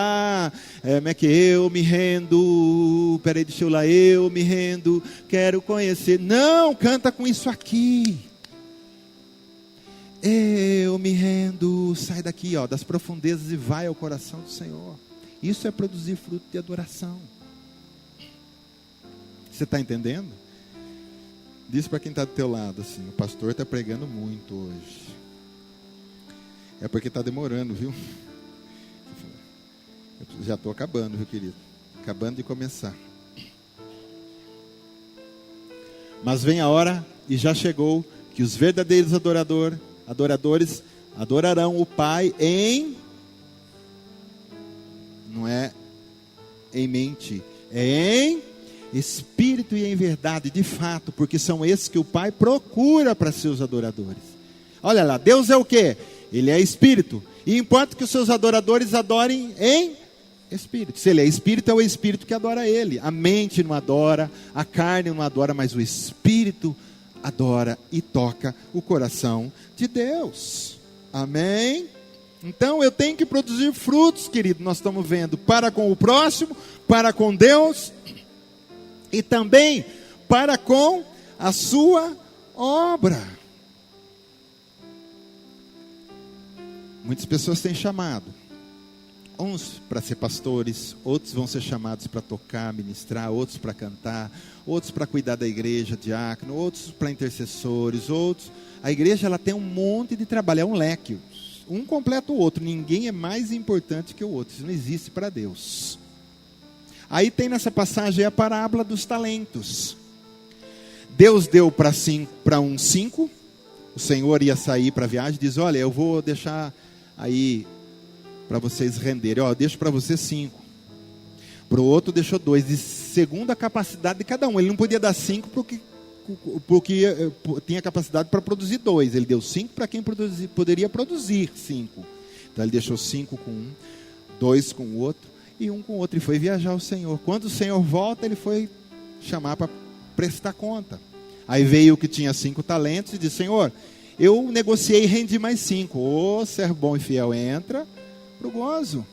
Como é que eu me rendo, peraí, deixa eu lá, eu me rendo, quero conhecer. Não, canta com isso aqui. Eu me rendo, sai daqui, ó, das profundezas e vai ao coração do Senhor. Isso é produzir fruto de adoração. Você está entendendo? Diz para quem está do teu lado assim: o pastor está pregando muito hoje. É porque está demorando, viu? Eu já estou acabando, viu, querido? Acabando de começar. Mas vem a hora, e já chegou, que os verdadeiros adoradores adorarão o Pai em... Não é em mente, é em espírito e em verdade, de fato, porque são esses que o Pai procura para seus adoradores. Olha lá, Deus é o quê? Ele é espírito, e importa que os seus adoradores adorem em espírito. Se ele é espírito, é o espírito que adora ele. A mente não adora, a carne não adora, mas o espírito adora e toca o coração de Deus. Amém? Então eu tenho que produzir frutos, querido, nós estamos vendo, para com o próximo, para com Deus, e também para com a sua obra. Muitas pessoas têm chamado, uns para ser pastores, outros vão ser chamados para tocar, ministrar, outros para cantar, outros para cuidar da igreja, diácono, outros para intercessores, outros. A igreja, ela tem um monte de trabalho, é um leque, um completa o outro, ninguém é mais importante que o outro, isso não existe para Deus. Aí tem nessa passagem a parábola dos talentos. Deus deu para um 5, o Senhor ia sair para a viagem, diz: olha, eu vou deixar aí para vocês renderem, ó, deixo para você 5. Para o outro deixou 2, de segundo a capacidade de cada um. Ele não podia dar 5 porque tinha capacidade para produzir 2. Ele deu 5 para quem poderia produzir 5. Então ele deixou 5 com um, 2 com o outro e 1 com o outro, e foi viajar o Senhor. Quando o Senhor volta, ele foi chamar para prestar conta. Aí veio o que tinha 5 talentos e disse: Senhor, eu negociei e rendi mais 5. Ô, servo bom e fiel, entra pro gozo.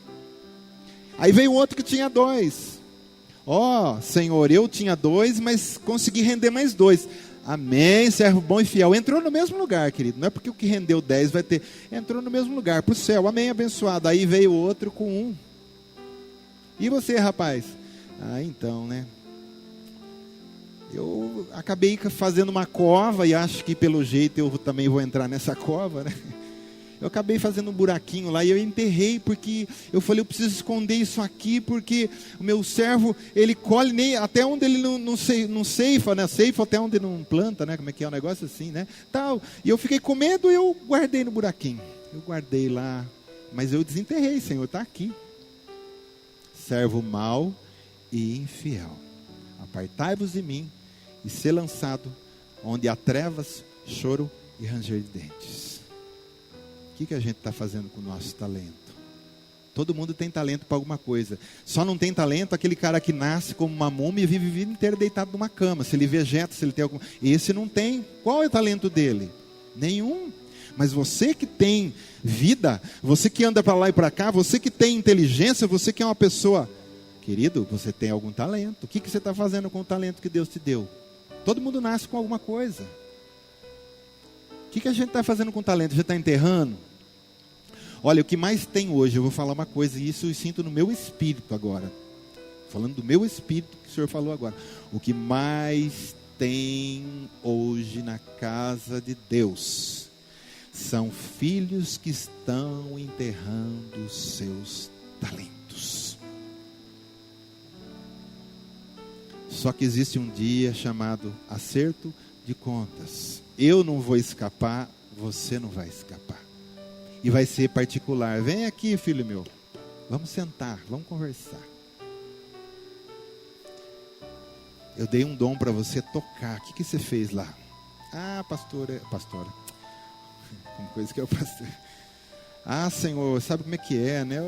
Aí veio outro que tinha 2. Ó, Senhor, eu tinha 2, mas consegui render mais 2. Amém, servo bom e fiel. Entrou no mesmo lugar, querido. Não é porque o que rendeu 10 vai ter. Entrou no mesmo lugar, pro céu. Amém, abençoado. Aí veio outro com 1. E você, rapaz? Ah, então, né? Eu acabei fazendo uma cova, e acho que pelo jeito eu também vou entrar nessa cova, né? Eu acabei fazendo um buraquinho lá e eu enterrei, porque eu falei, eu preciso esconder isso aqui, porque o meu servo, ele colhe nem, até onde ele não ceifa, né? Ceifa até onde não planta, né? Como é que é um negócio assim, né? Tal. E eu fiquei com medo e eu guardei no buraquinho. Eu guardei lá, mas eu desenterrei, Senhor, está aqui. Servo mau e infiel, apartai-vos de mim e ser lançado onde há trevas, choro e ranger de dentes. O que a gente está fazendo com o nosso talento? Todo mundo tem talento para alguma coisa. Só não tem talento aquele cara que nasce como uma múmia e vive a vida inteira deitado numa cama. Se ele vegeta, se ele tem algum... Esse não tem. Qual é o talento dele? Nenhum. Mas você que tem vida, você que anda para lá e para cá, você que tem inteligência, você que é uma pessoa... Querido, você tem algum talento. O que você está fazendo com o talento que Deus te deu? Todo mundo nasce com alguma coisa. O que a gente está fazendo com o talento? A gente está enterrando? Olha, o que mais tem hoje, eu vou falar uma coisa, e isso eu sinto no meu espírito agora. Falando do meu espírito que o senhor falou agora. O que mais tem hoje na casa de Deus são filhos que estão enterrando os seus talentos. Só que existe um dia chamado acerto de contas. Eu não vou escapar, você não vai escapar. E vai ser particular. Vem aqui, filho meu. Vamos sentar, vamos conversar. Eu dei um dom para você tocar. O que você fez lá? Ah, pastora. Como coisa que é o pastor. Ah, Senhor, sabe como é que é, né?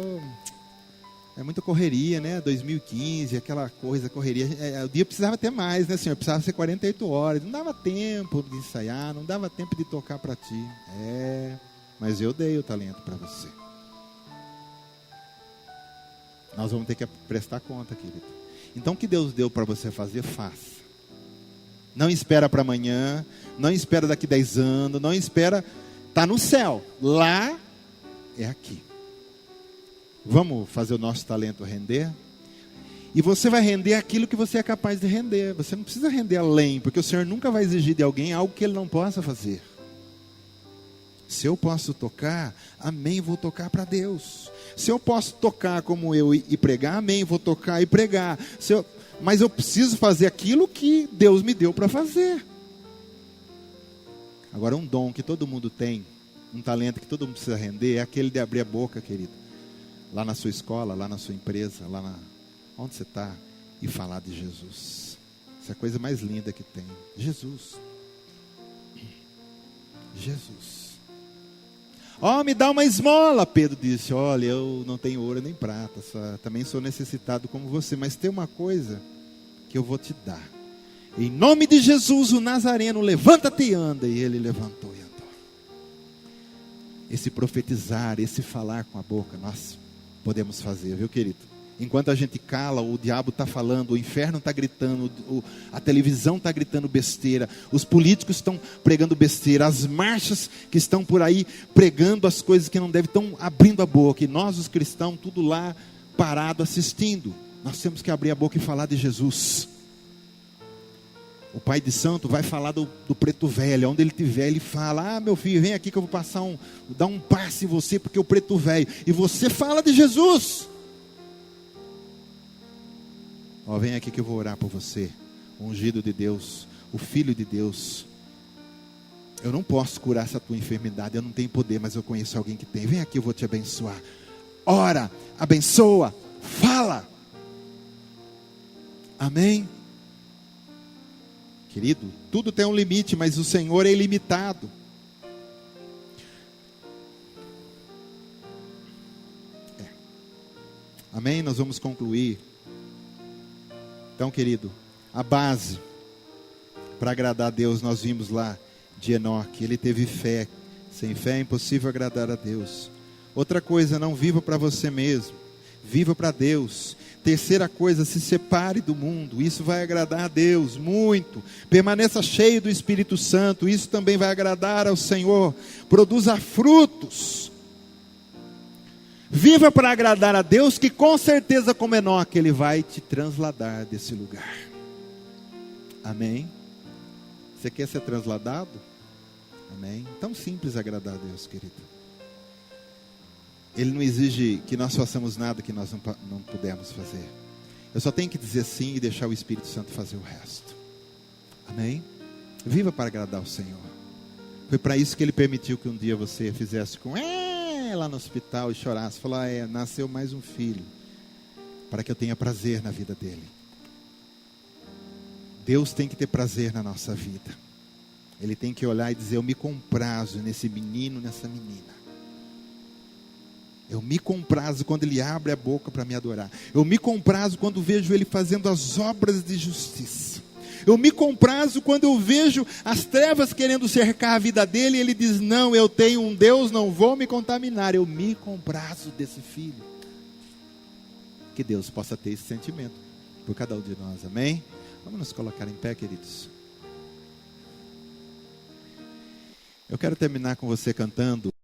É muita correria, né? 2015, aquela coisa, correria. O dia precisava ter mais, né, Senhor? Precisava ser 48 horas. Não dava tempo de ensaiar, não dava tempo de tocar para ti. Mas eu dei o talento para você. Nós vamos ter que prestar conta, querido. Então o que Deus deu para você fazer, faça. Não espera para amanhã, não espera daqui 10 anos, não espera, está no céu. Lá é aqui. Vamos fazer o nosso talento render? E você vai render aquilo que você é capaz de render. Você não precisa render além, porque o Senhor nunca vai exigir de alguém algo que Ele não possa fazer. Se eu posso tocar, amém, vou tocar para Deus. Se eu posso tocar como eu e pregar, amém, vou tocar e pregar. Mas eu preciso fazer aquilo que Deus me deu para fazer. Agora, um dom que todo mundo tem, um talento que todo mundo precisa render, é aquele de abrir a boca, querido. Lá na sua escola, lá na sua empresa, onde você está, e falar de Jesus. Essa é a coisa mais linda que tem. Jesus. Me dá uma esmola. Pedro disse, olha, eu não tenho ouro nem prata, também sou necessitado como você, mas tem uma coisa que eu vou te dar. Em nome de Jesus, o Nazareno, levanta-te e anda. E ele levantou e andou. Esse profetizar, esse falar com a boca, nós podemos fazer, viu, querido? Enquanto a gente cala, o diabo está falando, o inferno está gritando, a televisão está gritando besteira, os políticos estão pregando besteira, as marchas que estão por aí pregando as coisas que não devem, estão abrindo a boca, e nós os cristãos, tudo lá parado assistindo. Nós temos que abrir a boca e falar de Jesus. O pai de santo vai falar do preto velho, onde ele estiver, ele fala, meu filho, vem aqui que eu vou dar um passe em você, porque o preto velho, e você fala de Jesus. Vem aqui que eu vou orar por você. O ungido de Deus, o Filho de Deus. Eu não posso curar essa tua enfermidade, eu não tenho poder, mas eu conheço alguém que tem. Vem aqui, eu vou te abençoar. Ora, abençoa, fala. Amém? Querido, tudo tem um limite, mas o Senhor é ilimitado. Amém? Nós vamos concluir. Então, querido, a base para agradar a Deus, nós vimos lá de Enoque, ele teve fé. Sem fé é impossível agradar a Deus. Outra coisa, não viva para você mesmo, viva para Deus. Terceira coisa, se separe do mundo, isso vai agradar a Deus muito. Permaneça cheio do Espírito Santo, isso também vai agradar ao Senhor. Produza frutos. Viva para agradar a Deus, que com certeza, como Enoque, Ele vai te transladar desse lugar. Amém? Você quer ser transladado? Amém? Tão simples agradar a Deus, querido. Ele não exige que nós façamos nada que nós não pudermos fazer. Eu só tenho que dizer sim e deixar o Espírito Santo fazer o resto. Amém? Viva para agradar ao Senhor. Foi para isso que Ele permitiu que um dia você fizesse com lá no hospital e chorasse. Falou, nasceu mais um filho. Para que eu tenha prazer na vida dele. Deus tem que ter prazer na nossa vida. Ele tem que olhar e dizer: eu me comprazo nesse menino, nessa menina. Eu me comprazo quando ele abre a boca para me adorar. Eu me comprazo quando vejo ele fazendo as obras de justiça. Eu me comprazo quando eu vejo as trevas querendo cercar a vida dele, e ele diz: não, eu tenho um Deus, não vou me contaminar. Eu me comprazo desse filho. Que Deus possa ter esse sentimento por cada um de nós, amém? Vamos nos colocar em pé, queridos. Eu quero terminar com você cantando